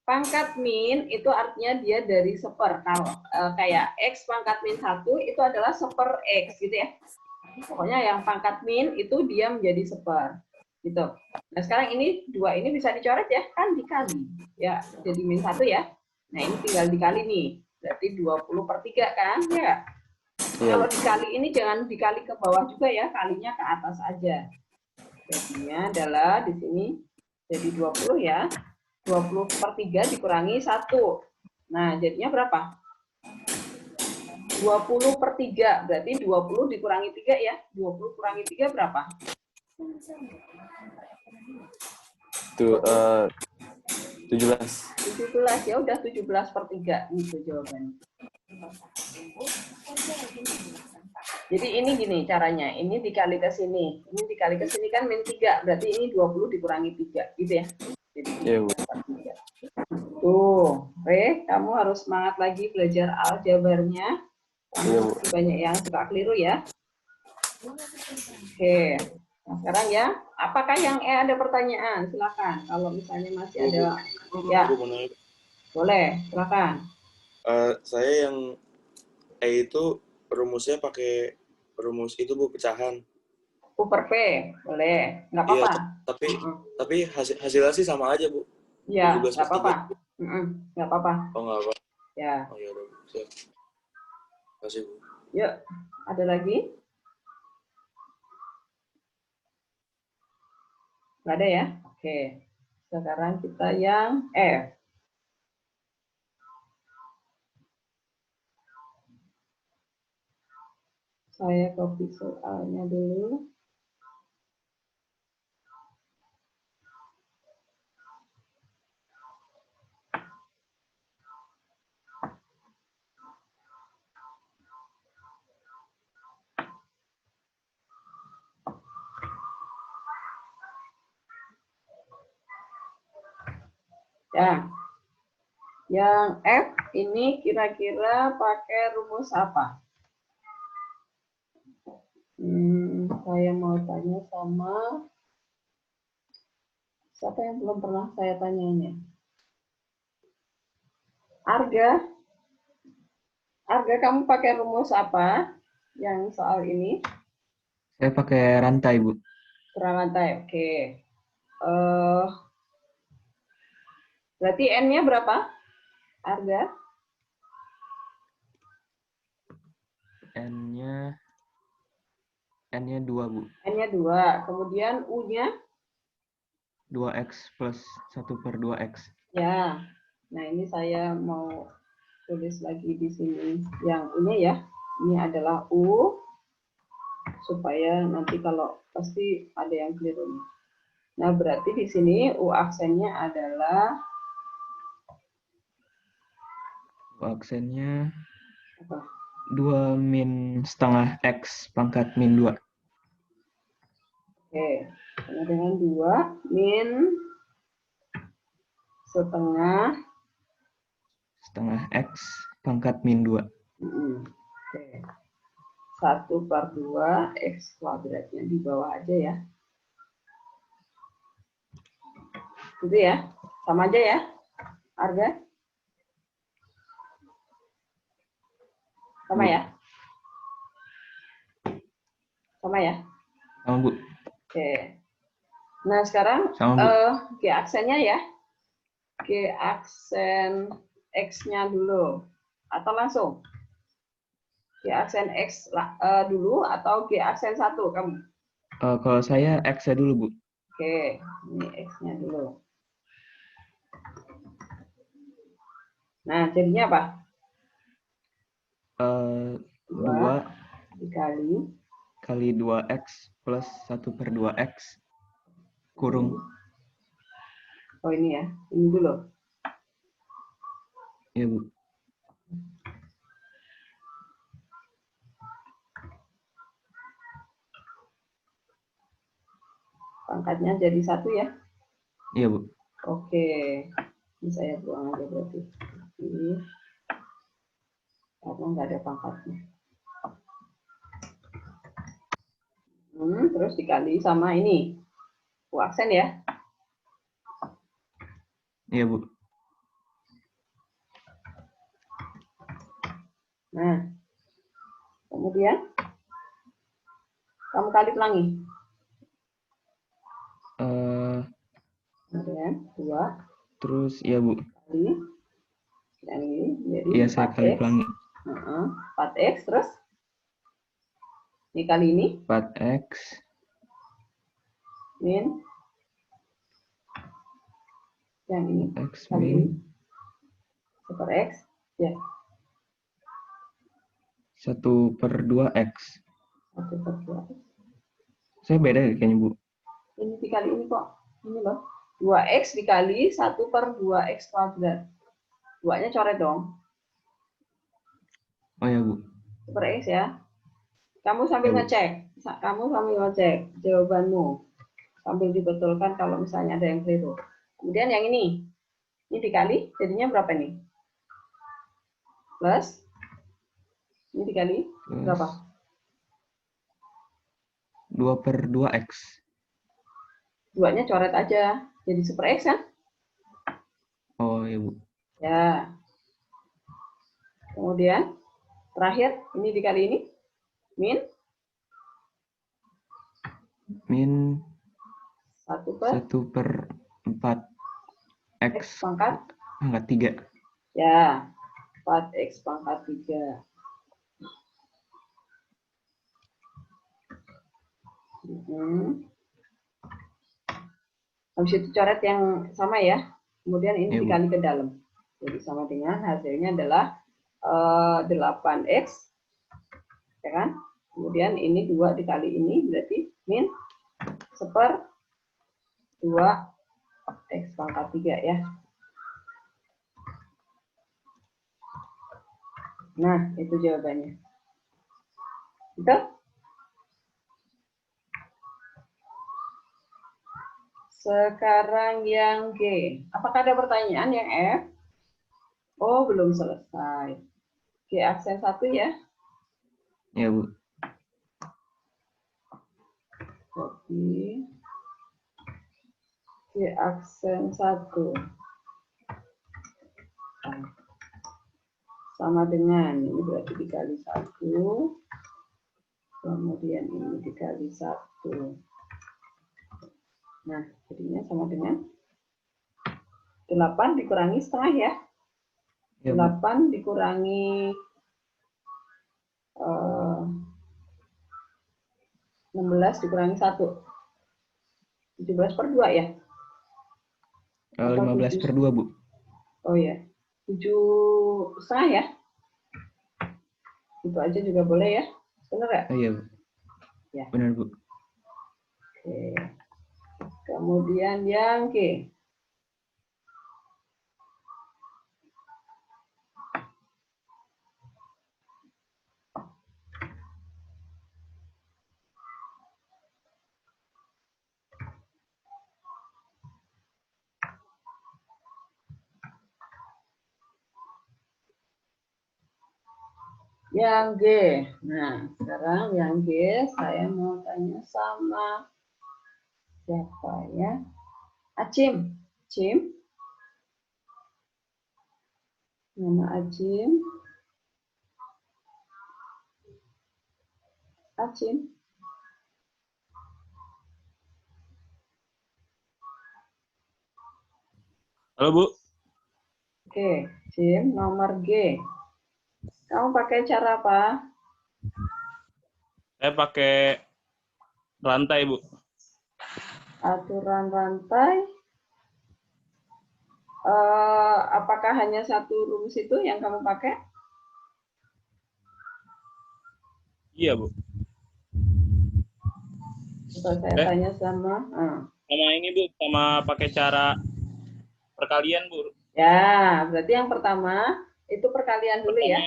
Pangkat min itu artinya dia dari seper. Kalau kayak X pangkat -1 itu adalah seper X, gitu ya. Pokoknya yang pangkat min itu dia menjadi seper. Gitu. Nah, sekarang ini 2 ini bisa dicoret ya, kan dikali. Ya, jadi -1 ya. Nah, ini tinggal dikali nih. Berarti 20/3 kan? Ya. Kalau dikali ini jangan dikali ke bawah juga ya, kalinya ke atas aja. Jadinya adalah di sini jadi 20 ya. 20/3 dikurangi 1. Nah, jadinya berapa? 20/3, berarti 20 dikurangi 3 ya. 20 kurangi 3 berapa? Tuh, 17. 17, ya udah 17/3 itu jawabannya. Jadi ini gini caranya, ini dikali ke sini, ini dikali ke sini kan -3, berarti ini 20 dikurangi 3, gitu ya. Jadi Iya, Bu. tuh, Re, kamu harus semangat lagi belajar aljabarnya. Iya, Bu. Banyak yang suka keliru ya. Oke, nah sekarang ya, apakah yang ada pertanyaan? Silakan. Kalau misalnya masih ada, ya, boleh, silakan. Saya yang itu rumusnya pakai rumus itu, Bu, pecahan. Upper P, boleh, nggak apa-apa. Iya, tapi hasilnya sih sama aja, Bu. Iya, 17/3. nggak apa-apa. Nggak apa-apa. Oh, nggak apa. Ya, Oh, ya udah. Siap. Makasih, Bu. yuk. Ada lagi? Nggak ada ya? Oke. Sekarang kita yang F. Saya copy soalnya dulu. Ya, yang F ini kira-kira pakai rumus apa? Saya mau tanya sama siapa yang belum pernah saya tanyanya? Arga, kamu pakai rumus apa yang soal ini? Saya pakai rantai, Bu. Rantai, oke. Berarti N-nya berapa, Arga? N-nya 2, Bu. N-nya 2. Kemudian U-nya? 2X plus 1/2X. Ya. Nah, ini saya mau tulis lagi di sini. Yang ini ya. Ini adalah U. Supaya nanti kalau pasti ada yang keliru. Nah, berarti di sini U aksennya adalah Aksennya apa? 2 min setengah X pangkat min 2. Oke. Sama dengan 2 min setengah X pangkat min 2. Oke. 1/2 X kuadratnya di bawah aja ya. Gitu ya. Sama aja ya, Arga? Sama ya? Sama ya? Sama, Bu. Oke. Nah, sekarang Sama, Bu. G aksennya ya. G aksen X-nya dulu. Atau langsung? G aksen X dulu atau G aksen 1 kamu? Kalau saya X-nya dulu, Bu. Oke, ini X-nya dulu. Nah, jadinya apa? 2 dikali kali 2X plus 1/2X kurung. Oh, ini ya. Ini dulu. Ya, Bu. Pangkatnya jadi 1 ya. Iya, Bu. Oke. Ini saya buang aja berarti. Ini. Karena nggak ada pangkatnya. Terus dikali sama ini. U aksen ya. Iya, Bu. Nah. Kemudian kamu kali pelangi. Kemudian 2 Terus, iya, Bu. kali yang ini jadi Iya, saya 4X. kali pelangi. 4X terus ini kali ini 4X min yang ini X kali ini min super X ya 1/2X. 1/2. Saya beda kayaknya, Bu. Ini dikali ini kok. Ini loh. 2X dikali 1/2X kuadrat. 2-nya coret dong. Oh ya, Bu. Super X ya. Kamu sambil Ya, Bu. ngecek. Kamu sambil ngecek jawabanmu. Sambil dibetulkan kalau misalnya ada yang keliru. Kemudian yang ini. Ini dikali jadinya berapa nih? Plus. Ini dikali Plus berapa? 2/2X. 2-nya coret aja. Jadi super X kan? Oh ya, Bu. Ya. Kemudian terakhir ini dikali ini min 1/4 X pangkat Pangkat 3. Ya, 4x pangkat 3. Habis itu coret yang sama ya. Kemudian ini Ya, Bu. dikali ke dalam. Jadi sama dengan hasilnya adalah 8x. Ya kan? Kemudian ini 2 dikali ini berarti min 1/2 x pangkat 3 ya. Nah, itu jawabannya. Betul? Sekarang yang G. Apakah ada pertanyaan yang F? Oh, belum selesai. G aksen 1 ya. Ya, Bu. Jadi, G aksen 1. Sama dengan, ini berarti dikali 1. Kemudian ini dikali 1. Nah, jadinya sama dengan 8 dikurangi setengah ya. Ya, Bu. 8 dikurangi 16 dikurangi 1. 17/2 ya? 15/2, Bu. Oh ya. 7,5 ya? Itu aja juga boleh ya? Benar ya? Iya, Bu. Ya. Benar, Bu. Oke. Kemudian yang G. Yang G. Nah, sekarang yang G saya mau tanya sama siapa ya? Acim. Acim. Nama Acim. Acim. Halo, Bu. Oke, Jim, nomor G. Kamu pakai cara apa? Saya pakai rantai, Bu. Aturan rantai. Apakah hanya satu rumus itu yang kamu pakai? Iya, Bu. Atau saya tanya sama... Sama ini, Bu, sama pakai cara perkalian, Bu. Ya, berarti yang pertama itu perkalian dulu ya.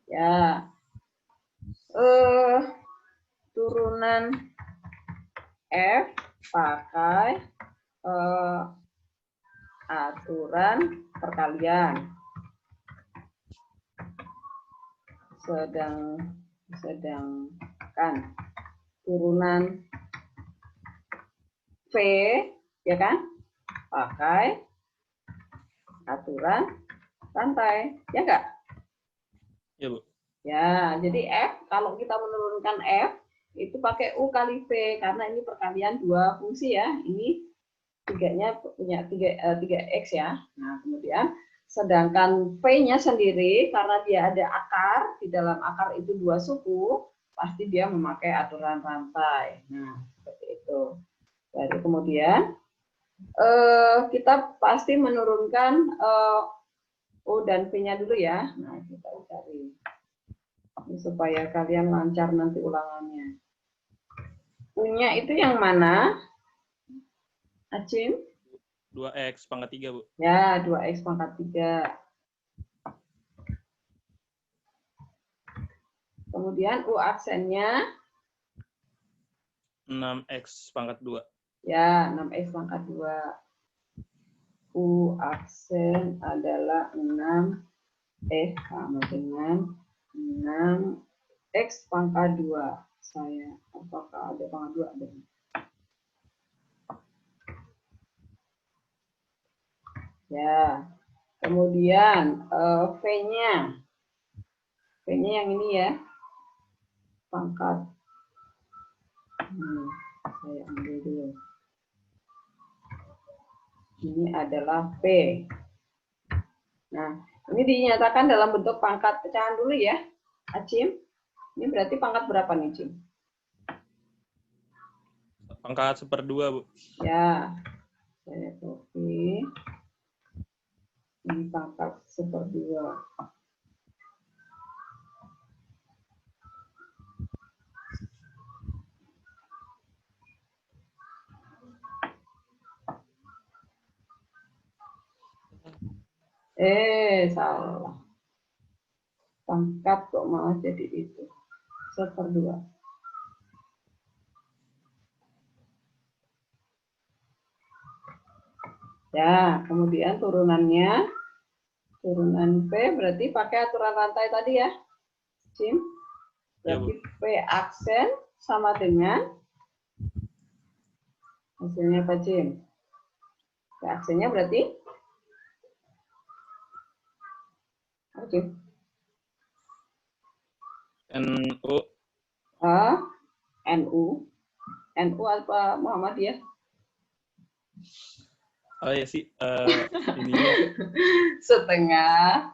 Ya. Turunan F pakai aturan perkalian. Sedangkan turunan V, ya kan, pakai aturan rantai, ya enggak? Ya, Bu. Ya, jadi F, kalau kita menurunkan F, itu pakai U kali V, karena ini perkalian dua fungsi ya. Ini tiganya punya 3X ya. Nah, kemudian sedangkan V-nya sendiri, karena dia ada akar, di dalam akar itu dua suku, pasti dia memakai aturan rantai. Nah, seperti itu. Jadi kemudian kita pasti menurunkan U dan V-nya dulu ya. Nah, kita cari supaya kalian lancar nanti ulangannya. U-nya itu yang mana? Acim? 2x pangkat 3, Bu. Ya, 2x pangkat 3. Kemudian U aksennya? 6x pangkat 2. Ya, 6x pangkat 2. U aksen adalah 6, sama dengan 6x pangkat 2. Saya, apakah ada pangkat 2? Ada. Ya, kemudian V-nya. V-nya yang ini ya. Pangkat. Saya ambil dulu. Ini adalah P. Nah, ini dinyatakan dalam bentuk pangkat pecahan dulu ya, Acim. Ini berarti pangkat berapa nih, Cim? Pangkat 1/2, Bu. Ya, saya copy. Ini pangkat 1/2. Salah. Pangkat kok malah jadi itu. 1/2. Ya, kemudian turunannya, turunan P berarti pakai aturan rantai tadi ya, Cim. Ya, Berarti Bu. P aksen sama dengan hasilnya apa, Cim? P aksennya berarti apa, Cim? NU. NU. NU apa Muhammadiyah? Oh ya sih, ininya Setengah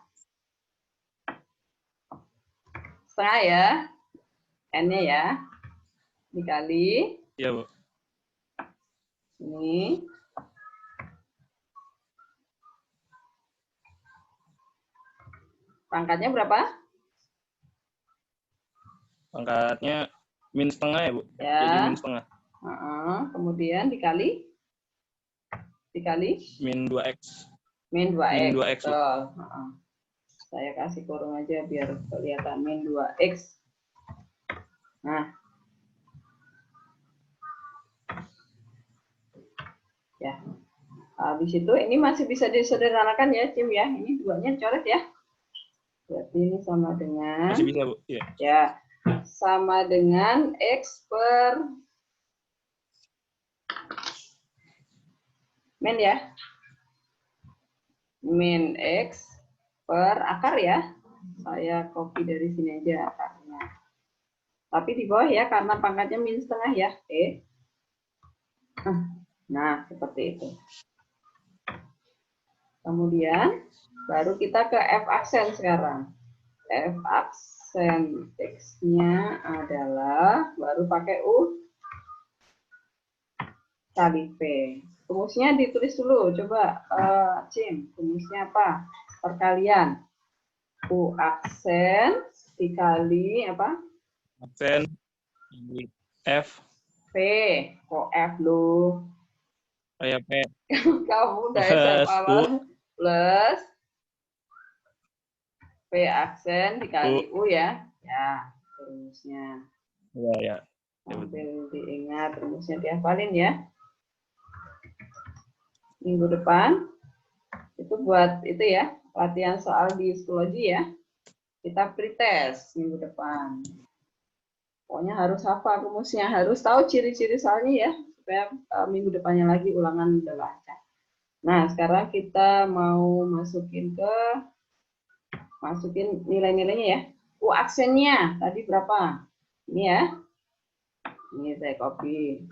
ya, N-nya ya, dikali ya, Bu. ini, pangkatnya berapa? Pangkatnya min setengah ya, Bu. Ya. Jadi min setengah. Kemudian dikali Min 2x. min 2x. Min 2x, Bu. Betul. Saya kasih kurung aja biar kelihatan min 2x. Nah. Ya. Habis itu ini masih bisa disederhanakan ya, Cim ya. Ini duanya coret ya. Berarti ini sama dengan Masih bisa, Bu. Iya. Ya. Sama dengan x per min ya. Min x per akar ya. Saya copy dari sini aja akarnya. Tapi di bawah ya, karena pangkatnya min setengah ya. Nah, seperti itu. Kemudian, baru kita ke F aksen sekarang. F aksen X-nya adalah, baru pakai U kali P. Rumusnya ditulis dulu, coba Cim, rumusnya apa? Perkalian. U aksen dikali apa? Aksen F. P. Kok F lu? Oh ya, P. Kamu udah Plus SMA U. plus P aksen dikali U ya. Ya, rumusnya. Ya, ya. Sambil diingat, rumusnya dihafalin ya. Minggu depan itu buat itu ya, latihan soal di psikologi ya. Kita pretest minggu depan. Pokoknya harus hafal rumusnya, harus tahu ciri-ciri soalnya ya, supaya minggu depannya lagi ulangan udah lancar. Nah, sekarang kita mau masukin nilai-nilainya ya. U aksennya tadi berapa? Ini ya. Ini saya copy.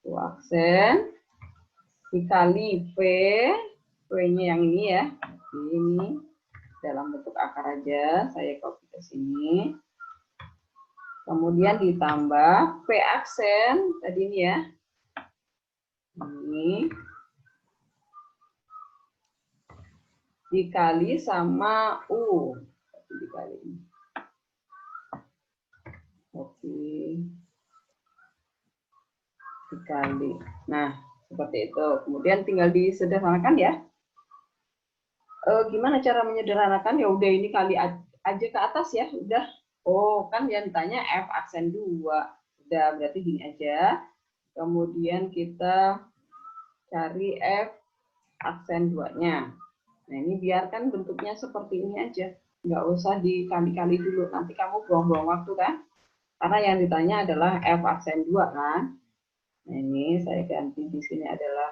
U aksen dikali P, P-nya yang ini ya. Ini dalam bentuk akar aja, saya copy ke sini. Kemudian ditambah P aksen tadi ini ya. Ini dikali sama U. Dikali ini. Oke. Dikali. Nah, seperti itu. Kemudian tinggal disederhanakan ya. Gimana cara menyederhanakan? Ya udah ini kali aja ke atas ya. Udah. Oh, kan yang ditanya F aksen 2. Udah, berarti gini aja. Kemudian kita cari F aksen 2-nya. Nah, ini biarkan bentuknya seperti ini aja. Nggak usah dikali-kali dulu. Nanti kamu buang-buang waktu kan? Karena yang ditanya adalah F aksen 2 kan? Nah, ini saya ganti di sini adalah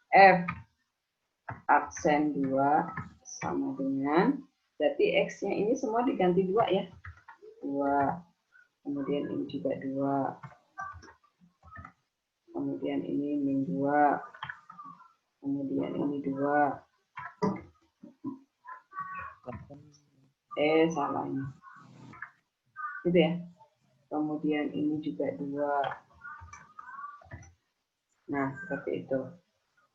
F aksen 2 sama dengan, berarti X-nya ini semua diganti 2 ya. 2. Kemudian ini juga 2. Kemudian ini min 2. Kemudian ini 2. Salahnya. Gitu ya. Kemudian ini juga 2. Nah, seperti itu.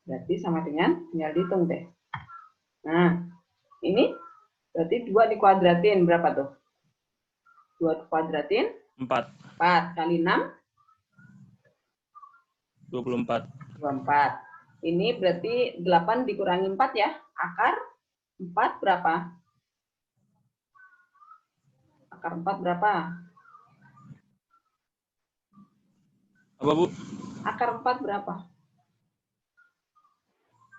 Berarti sama dengan, tinggal dihitung deh. Nah, ini berarti 2 dikuadratin, berapa tuh? 2 dikuadratin, 4. 4 kali 6, 24. 24. Ini berarti 8 dikurangi 4 ya. Akar 4 berapa? Akar 4 berapa? Apa, Bu? Akar 4 berapa?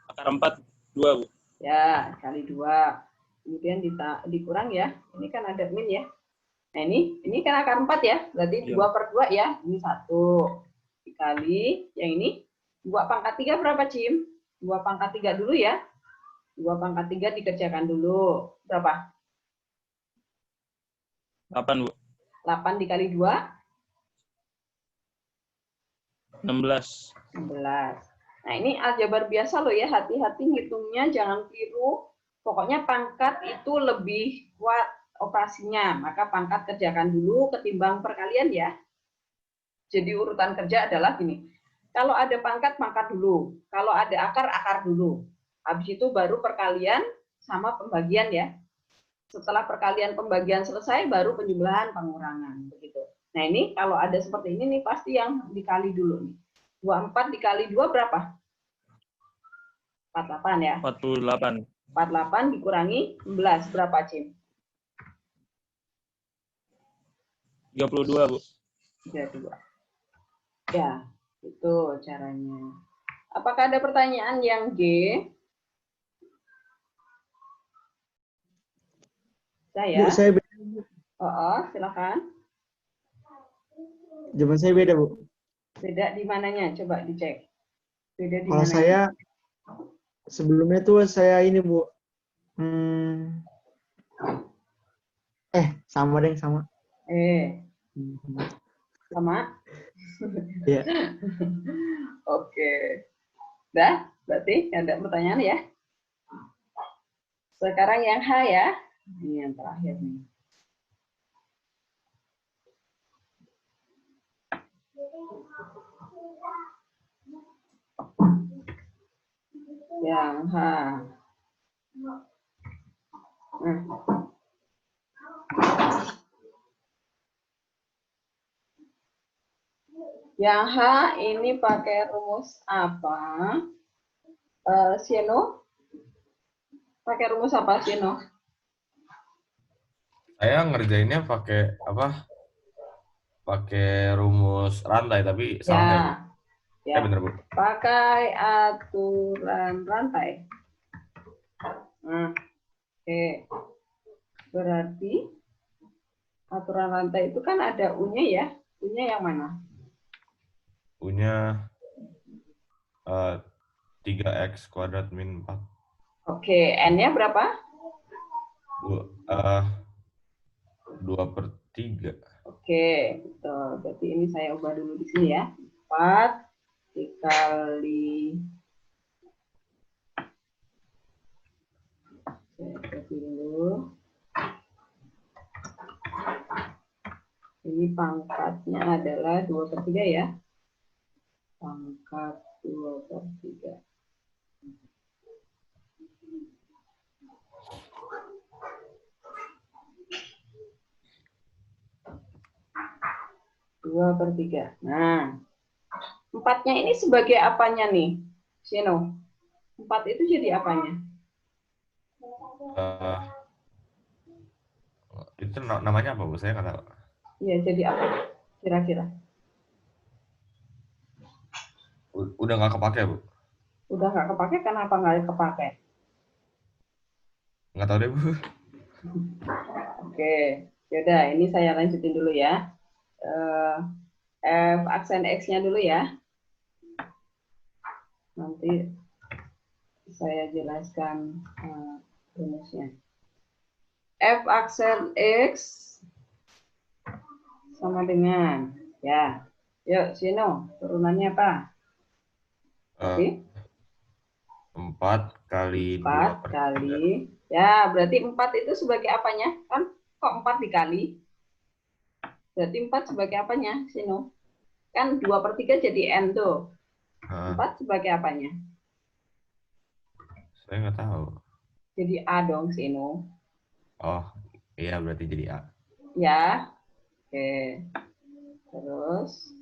Akar 4, 2, Bu. Ya, kali 2. Kemudian dikurang ya. Ini kan ada min ya. Nah, ini kan akar 4 ya. Berarti 2 per 2 ya. Ini 1. Dikali, yang ini 2 pangkat 3 berapa, Cim? 2 pangkat 3 dulu ya. 2 pangkat 3 dikerjakan dulu. Berapa? 8, Bu. 8 dikali 2? 16. 16. Nah, ini aljabar biasa loh ya. Hati-hati ngitungnya, jangan keliru. Pokoknya pangkat itu lebih kuat operasinya. Maka pangkat kerjakan dulu ketimbang perkalian ya. Jadi urutan kerja adalah gini. Kalau ada pangkat, pangkat dulu. Kalau ada akar, akar dulu. Habis itu baru perkalian sama pembagian ya. Setelah perkalian pembagian selesai, baru penjumlahan pengurangan. Begitu. Nah ini kalau ada seperti ini nih, pasti yang dikali dulu nih. 24 dikali 2 berapa? 48 ya. 48. 48 dikurangi 11 berapa, Cim? 32, Bu. 32. Ya, itu caranya. Apakah ada pertanyaan yang G? Bu, saya beda. Silakan. Zaman saya beda, Bu. Beda di mananya? Coba dicek. Beda di Kalau mananya? saya sebelumnya tuh saya ini, Bu. Sama deh, sama. Sama? Iya. Oke. Dah, berarti ada pertanyaan ya? Sekarang yang H ya. Ini yang terakhir nih. Yang H. Yang H ini pakai rumus apa? Sieno? Pakai rumus apa, Sieno? Saya ngerjainnya pakai apa? Pakai rumus rantai, tapi salah ya, Bu. Bener, Bu. Pakai aturan rantai. Oke. Berarti aturan rantai itu kan ada U-nya ya. U-nya yang mana? U-nya 3x kuadrat min 4. Oke, N-nya berapa? 2/3. Oke, betul. Berarti ini saya ubah dulu di sini ya. 4 dikali dulu. Ini pangkatnya adalah 2/3 ya. Pangkat 2/3. 2/3. Nah, 4-nya ini sebagai apanya nih, Sino? 4 itu jadi apanya? Itu namanya apa, Bu? Saya nggak tahu. Iya, jadi apa kira-kira? Udah nggak kepake, Bu? Udah nggak kepake, kenapa nggak kepake? Nggak tahu deh, Bu. Oke, yaudah ini saya lanjutin dulu ya. F aksen X-nya dulu ya. Nanti saya jelaskan rumusnya. F aksen X sama dengan, ya. Yuk, Sino, turunannya apa? 4 kali 4 2/3. kali. Ya, berarti 4 itu sebagai apanya? Kan kok 4 dikali? Berarti 4 sebagai apanya, Sino? Kan 2/3 jadi N tuh. 4 sebagai apanya? Saya nggak tahu. Jadi A dong, Sino. Oh, iya berarti jadi A. Ya. Oke. Terus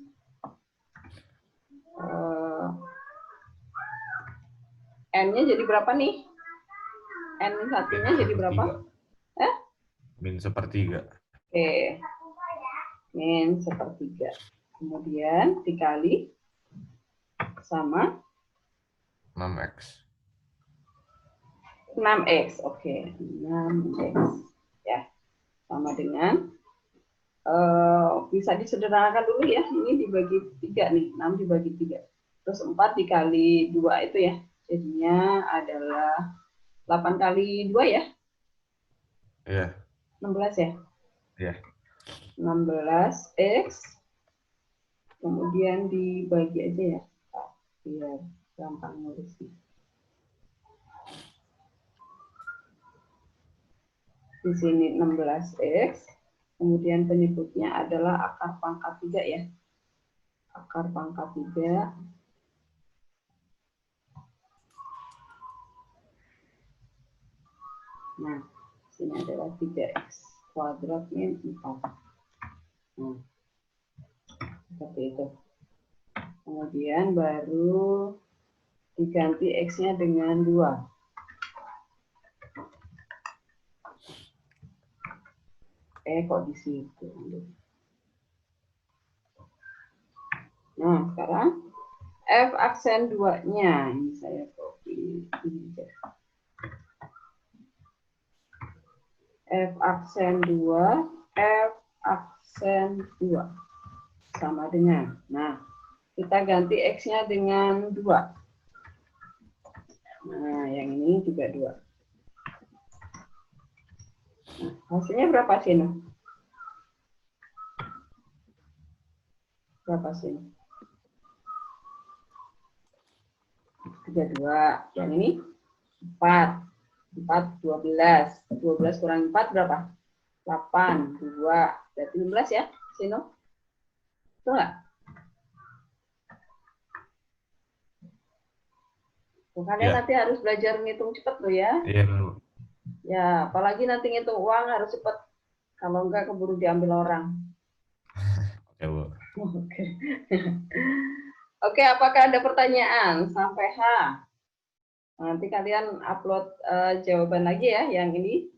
N-nya jadi berapa nih? N satunya jadi berapa? Min 1/3. Oke. Min 1/3. Kemudian dikali sama 6x. 6x. Oke. 6x. Ya. Sama dengan bisa disederhanakan dulu ya. Ini dibagi 3 nih. 6 dibagi 3. Terus 4 dikali 2 itu ya. Jadinya adalah 8 kali 2 ya? Iya. 16 ya? Iya. 16x. Kemudian dibagi aja ya. Biar gampang nulisnya. Di sini 16x. Kemudian penyebutnya adalah akar pangkat 3 ya. Akar pangkat 3. Nah, sini adalah 3x kuadrat min 4. Nah, seperti itu. Kemudian baru diganti x-nya dengan 2. Kok di situ. Nah, sekarang f aksen 2-nya. Ini saya copy. F aksen 2, F aksen 2. Sama dengan. Nah, kita ganti X-nya dengan 2. Nah, yang ini juga 2. Nah, hasilnya berapa sih? Berapa sih? 32. Yang ini 4. 4, 12. 12 kurang 4 berapa? 8, 2. Berarti 16 ya, Sino? Betul nggak? Kalian nanti harus belajar ngitung cepat loh ya. Iya, Bu. Ya, apalagi nanti ngitung uang harus cepat. Kalau enggak keburu diambil orang. Oke, Bu. Oke. Oke, apakah ada pertanyaan sampai H? Nanti kalian upload jawaban lagi ya yang ini.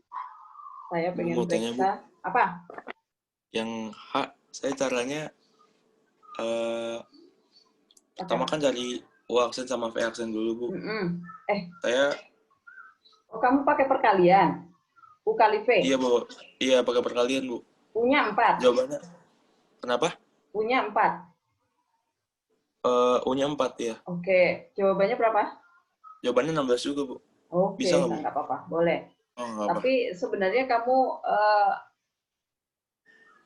Saya pengen periksa. Apa? Yang H, saya caranya pertama kan cari U aksen sama V aksen dulu, Bu. Saya kamu pakai perkalian? U kali V? Iya, Bu. Iya, pakai perkalian, Bu. U-nya 4. Jawabannya kenapa? U-nya 4. U-nya 4 ya. Oke, jawabannya berapa? Jawabannya 16 juga, Bu. Oke, Bisa nggak, Bu? nggak apa-apa, boleh. Oh, tapi sebenarnya kamu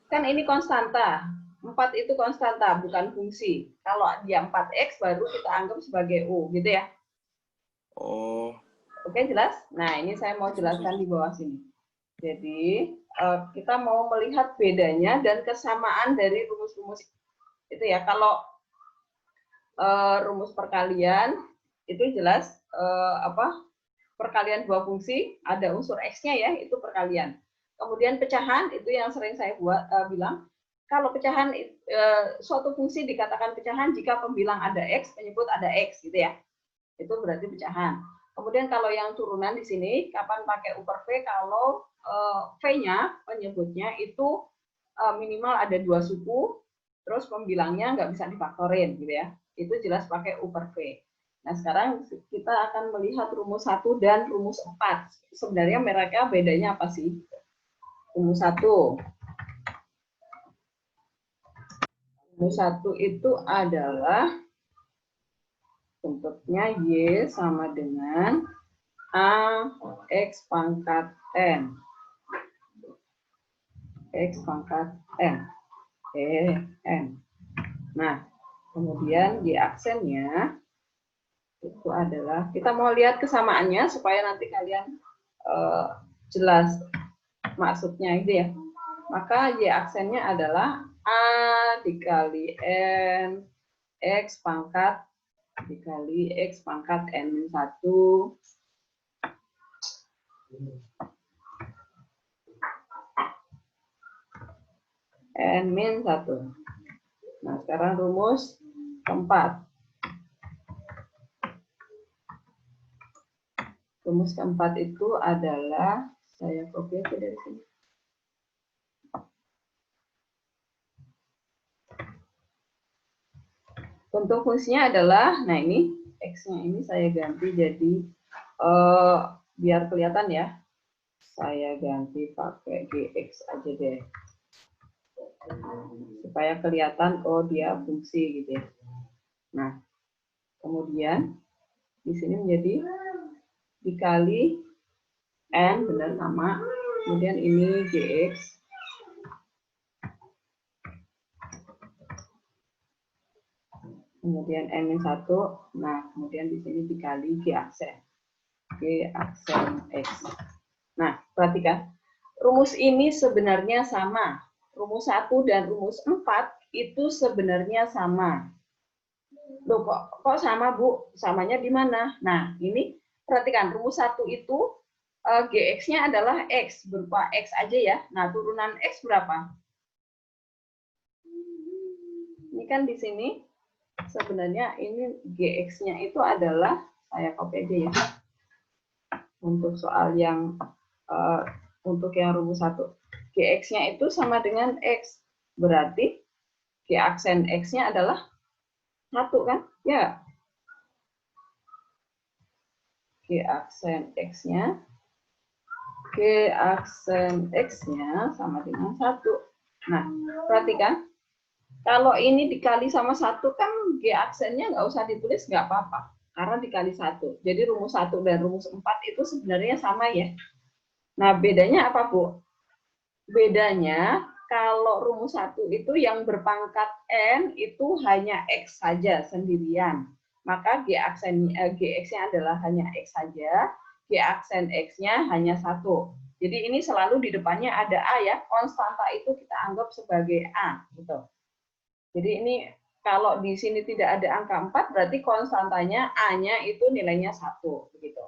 kan ini konstanta. 4 itu konstanta, bukan fungsi. Kalau dia 4x baru kita anggap sebagai U, gitu ya. Oh. Oke, jelas? Nah, ini saya mau jelaskan di bawah sini. Jadi, kita mau melihat bedanya dan kesamaan dari rumus-rumus itu ya. Kalau rumus perkalian itu jelas perkalian dua fungsi, ada unsur x-nya ya, itu perkalian. Kemudian pecahan itu yang sering saya bilang, kalau pecahan suatu fungsi dikatakan pecahan jika pembilang ada x, penyebut ada x gitu ya. Itu berarti pecahan. Kemudian kalau yang turunan di sini kapan pakai U per V kalau V-nya penyebutnya itu minimal ada 2 suku, terus pembilangnya nggak bisa difaktorin gitu ya. Itu jelas pakai U per V. Nah, sekarang kita akan melihat rumus 1 dan rumus 4. Sebenarnya mereka bedanya apa sih? Rumus 1. Rumus 1 itu adalah bentuknya Y sama dengan AX pangkat N. X pangkat N. N. Nah, kemudian Y aksennya itu adalah, kita mau lihat kesamaannya supaya nanti kalian jelas maksudnya itu ya. Maka Y aksennya adalah A dikali N X pangkat dikali X pangkat N-1 N-1. Nah, sekarang rumus keempat. Rumus keempat itu adalah, saya copy aja dari sini. Bentuk fungsinya adalah, nah ini X-nya ini saya ganti jadi, biar kelihatan ya, saya ganti pakai GX aja deh. Supaya kelihatan, oh dia fungsi gitu ya. Nah, kemudian di sini menjadi dikali N, benar sama, kemudian ini GX. Kemudian N-1, nah kemudian di sini dikali G aksen X. Nah, perhatikan, rumus ini sebenarnya sama. Rumus 1 dan rumus 4 itu sebenarnya sama. Loh, kok sama, Bu? Samanya di mana? Nah, ini perhatikan, rumus 1 itu GX-nya adalah X, berupa X aja ya. Nah, turunan X berapa? Ini kan di sini sebenarnya ini GX-nya itu adalah, saya copy aja ya, untuk soal yang untuk yang rumus 1, GX-nya itu sama dengan X, berarti G aksen X-nya adalah 1 kan? Ya. G aksen X-nya sama dengan 1. Nah, perhatikan, kalau ini dikali sama 1 kan G aksennya nggak usah ditulis, nggak apa-apa. Karena dikali 1. Jadi rumus 1 dan rumus 4 itu sebenarnya sama ya. Nah, bedanya apa, Bu? Bedanya kalau rumus 1 itu yang berpangkat N itu hanya X saja sendirian. Maka GX-nya adalah hanya X saja. G aksen X-nya hanya 1. Jadi ini selalu di depannya ada A ya. Konstanta itu kita anggap sebagai A. Gitu. Jadi ini kalau di sini tidak ada angka 4, berarti konstantanya A-nya itu nilainya 1. Begitu.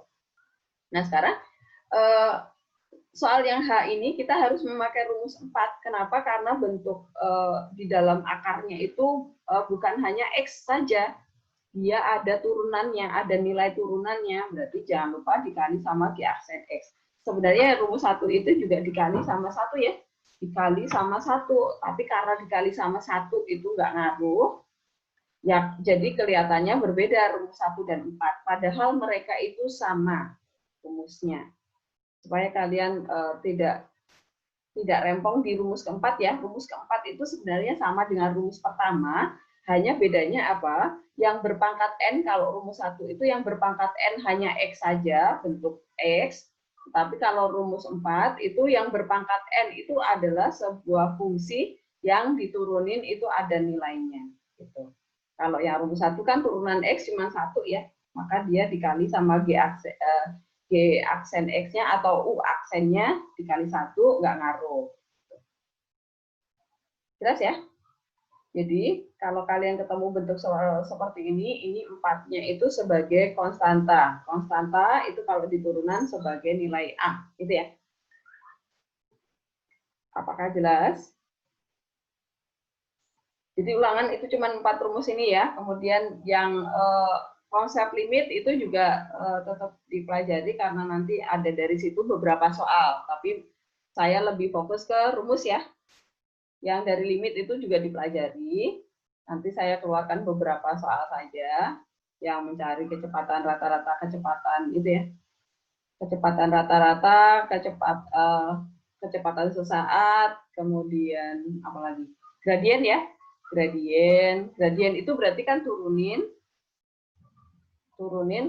Nah, sekarang soal yang H ini kita harus memakai rumus 4. Kenapa? Karena bentuk di dalam akarnya itu bukan hanya X saja. Dia ada turunannya, ada nilai turunannya. Berarti jangan lupa dikali sama G aksen X. Sebenarnya rumus 1 itu juga dikali sama 1 ya. Dikali sama 1, tapi karena dikali sama 1 itu nggak ngaruh, ya jadi kelihatannya berbeda rumus 1 dan 4. Padahal mereka itu sama rumusnya. Supaya kalian tidak rempong di rumus keempat ya. Rumus keempat itu sebenarnya sama dengan rumus pertama, hanya bedanya apa? Yang berpangkat N, kalau rumus 1 itu yang berpangkat N hanya X saja, bentuk X. Tapi kalau rumus 4 itu yang berpangkat N itu adalah sebuah fungsi yang diturunin itu ada nilainya. Gitu. Kalau yang rumus 1 kan turunan X cuma 1 ya, maka dia dikali sama G aksen X-nya atau U aksennya dikali 1, nggak ngaruh. Jelas ya? Jadi kalau kalian ketemu bentuk seperti ini 4-nya itu sebagai konstanta. Konstanta itu kalau di turunan sebagai nilai A, gitu ya. Apakah jelas? Jadi ulangan itu cuma 4 rumus ini ya. Kemudian yang konsep limit itu juga tetap dipelajari karena nanti ada dari situ beberapa soal. Tapi saya lebih fokus ke rumus ya. Yang dari limit itu juga dipelajari. Nanti saya keluarkan beberapa soal saja yang mencari kecepatan rata-rata, kecepatan itu ya. Kecepatan rata-rata, kecepatan sesaat, kemudian apa lagi? Gradien ya. Gradien itu berarti kan turunin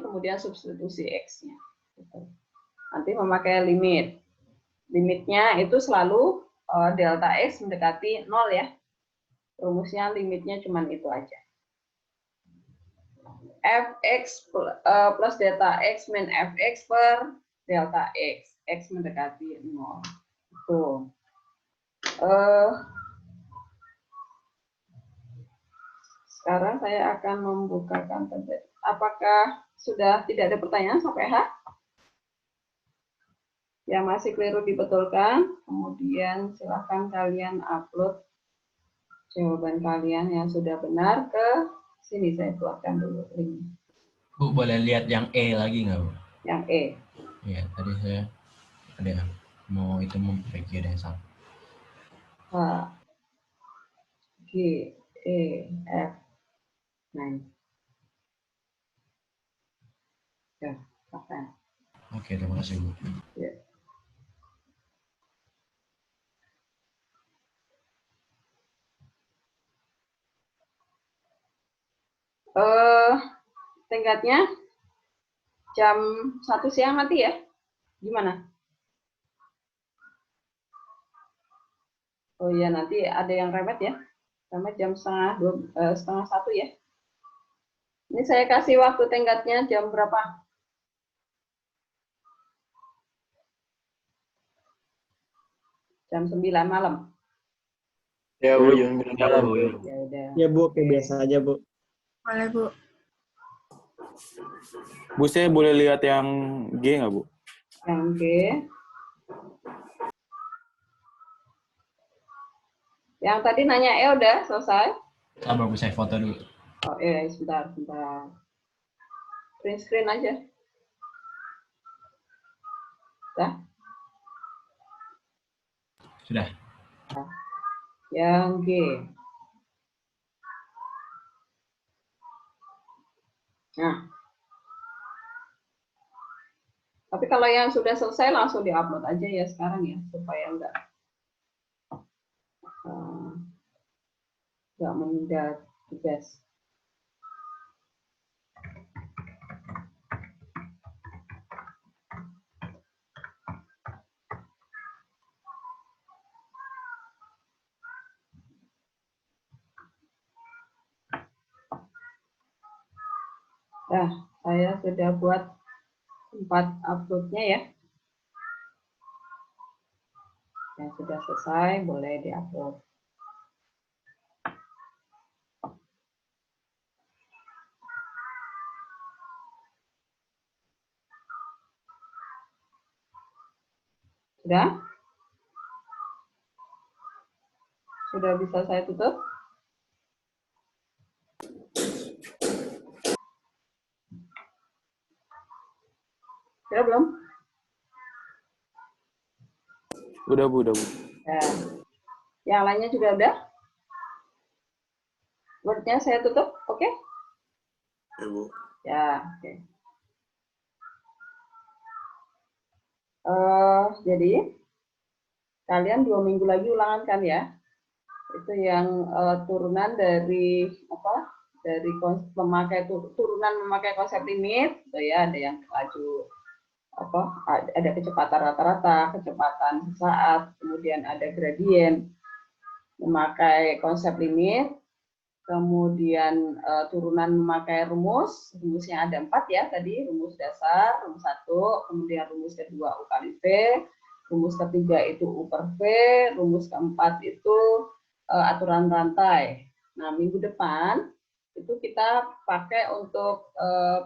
kemudian substitusi X-nya. Nanti memakai limit. Limitnya itu selalu delta X mendekati 0 ya. Rumusnya limitnya cuma itu aja. fx plus delta x min fx per delta x. X mendekati 0. Tuh. Sekarang saya akan membukakan. Apakah sudah tidak ada pertanyaan sampai H? Yang masih keliru dibetulkan. Kemudian silahkan kalian upload jawaban kalian yang sudah benar ke sini. Saya keluarkan dulu link. Bu, boleh lihat yang E lagi nggak, Bu? Yang E. Iya, tadi saya ada mau itu memperbaiki ada yang salah. H, G, E, F, 9. Ya, apa? Oke, terima kasih, Bu. Ya. Tenggatnya jam 1 siang nanti ya? Gimana? Oh iya, nanti ada yang remet ya. Remet jam setengah 1 ya. Ini saya kasih waktu tenggatnya jam berapa? Jam 9 malam. Ya, Bu, jam 9 malam. Ya udah. Ya Bu, kayak biasa aja Bu. Boleh, Bu. Bu, saya boleh lihat yang G nggak, Bu? Yang G. Yang tadi nanya E udah selesai? Sabar, Bu, saya foto dulu. Oh sebentar. Print screen aja. Dah? Sudah. Yang G. Nah. Tapi kalau yang sudah selesai langsung diupload aja ya sekarang ya, supaya nggak menunda tugas. Nah, saya sudah buat tempat uploadnya ya. Yang sudah selesai boleh diupload. Sudah? Sudah bisa saya tutup? Sudah belum? Udah, Bu. Ya. Yang lainnya juga udah? Word-nya saya tutup, oke? Ya, Bu. Ya, oke. Jadi, kalian 2 minggu lagi ulangan kan ya? Itu yang turunan dari apa? Dari turunan memakai konsep limit, gitu ya. Ada yang laju ada kecepatan rata-rata, kecepatan sesaat, kemudian ada gradien memakai konsep limit, kemudian turunan memakai rumusnya ada 4 ya tadi, rumus dasar, rumus 1, kemudian rumus kedua U kali V, rumus ketiga itu U per V, rumus keempat itu aturan rantai. Nah, minggu depan itu kita pakai untuk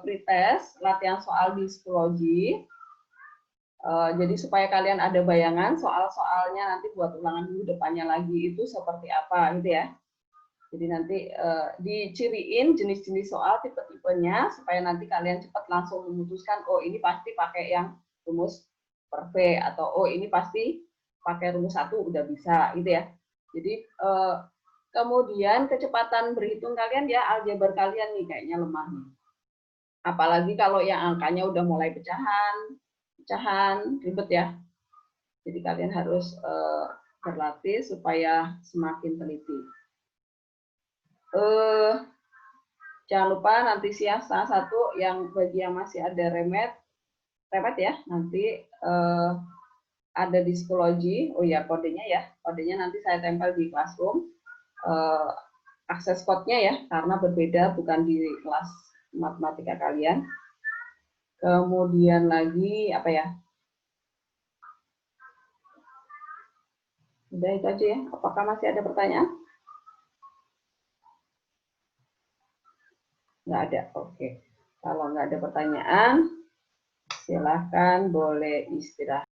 pretest latihan soal di psikologi. Jadi supaya kalian ada bayangan soal-soalnya nanti buat ulangan minggu depannya lagi itu seperti apa gitu ya. Jadi nanti diciriin jenis-jenis soal tipe-tipenya supaya nanti kalian cepat langsung memutuskan oh ini pasti pakai yang rumus per V atau oh ini pasti pakai rumus 1 udah bisa gitu ya. Jadi kemudian kecepatan berhitung kalian ya aljabar kalian nih kayaknya lemah nih. Apalagi kalau yang angkanya udah mulai pecahan ribet ya. Jadi kalian harus berlatih supaya semakin teliti. Jangan lupa nanti siang setengah 1 yang bagi yang masih ada remet ya nanti ada di psikologi. Oh ya kodenya nanti saya tempel di Classroom. Akses code-nya ya karena berbeda bukan di kelas matematika kalian. Kemudian lagi apa ya? Udah itu aja ya. Apakah masih ada pertanyaan? Nggak ada. Oke. Kalau nggak ada pertanyaan, silahkan boleh istirahat.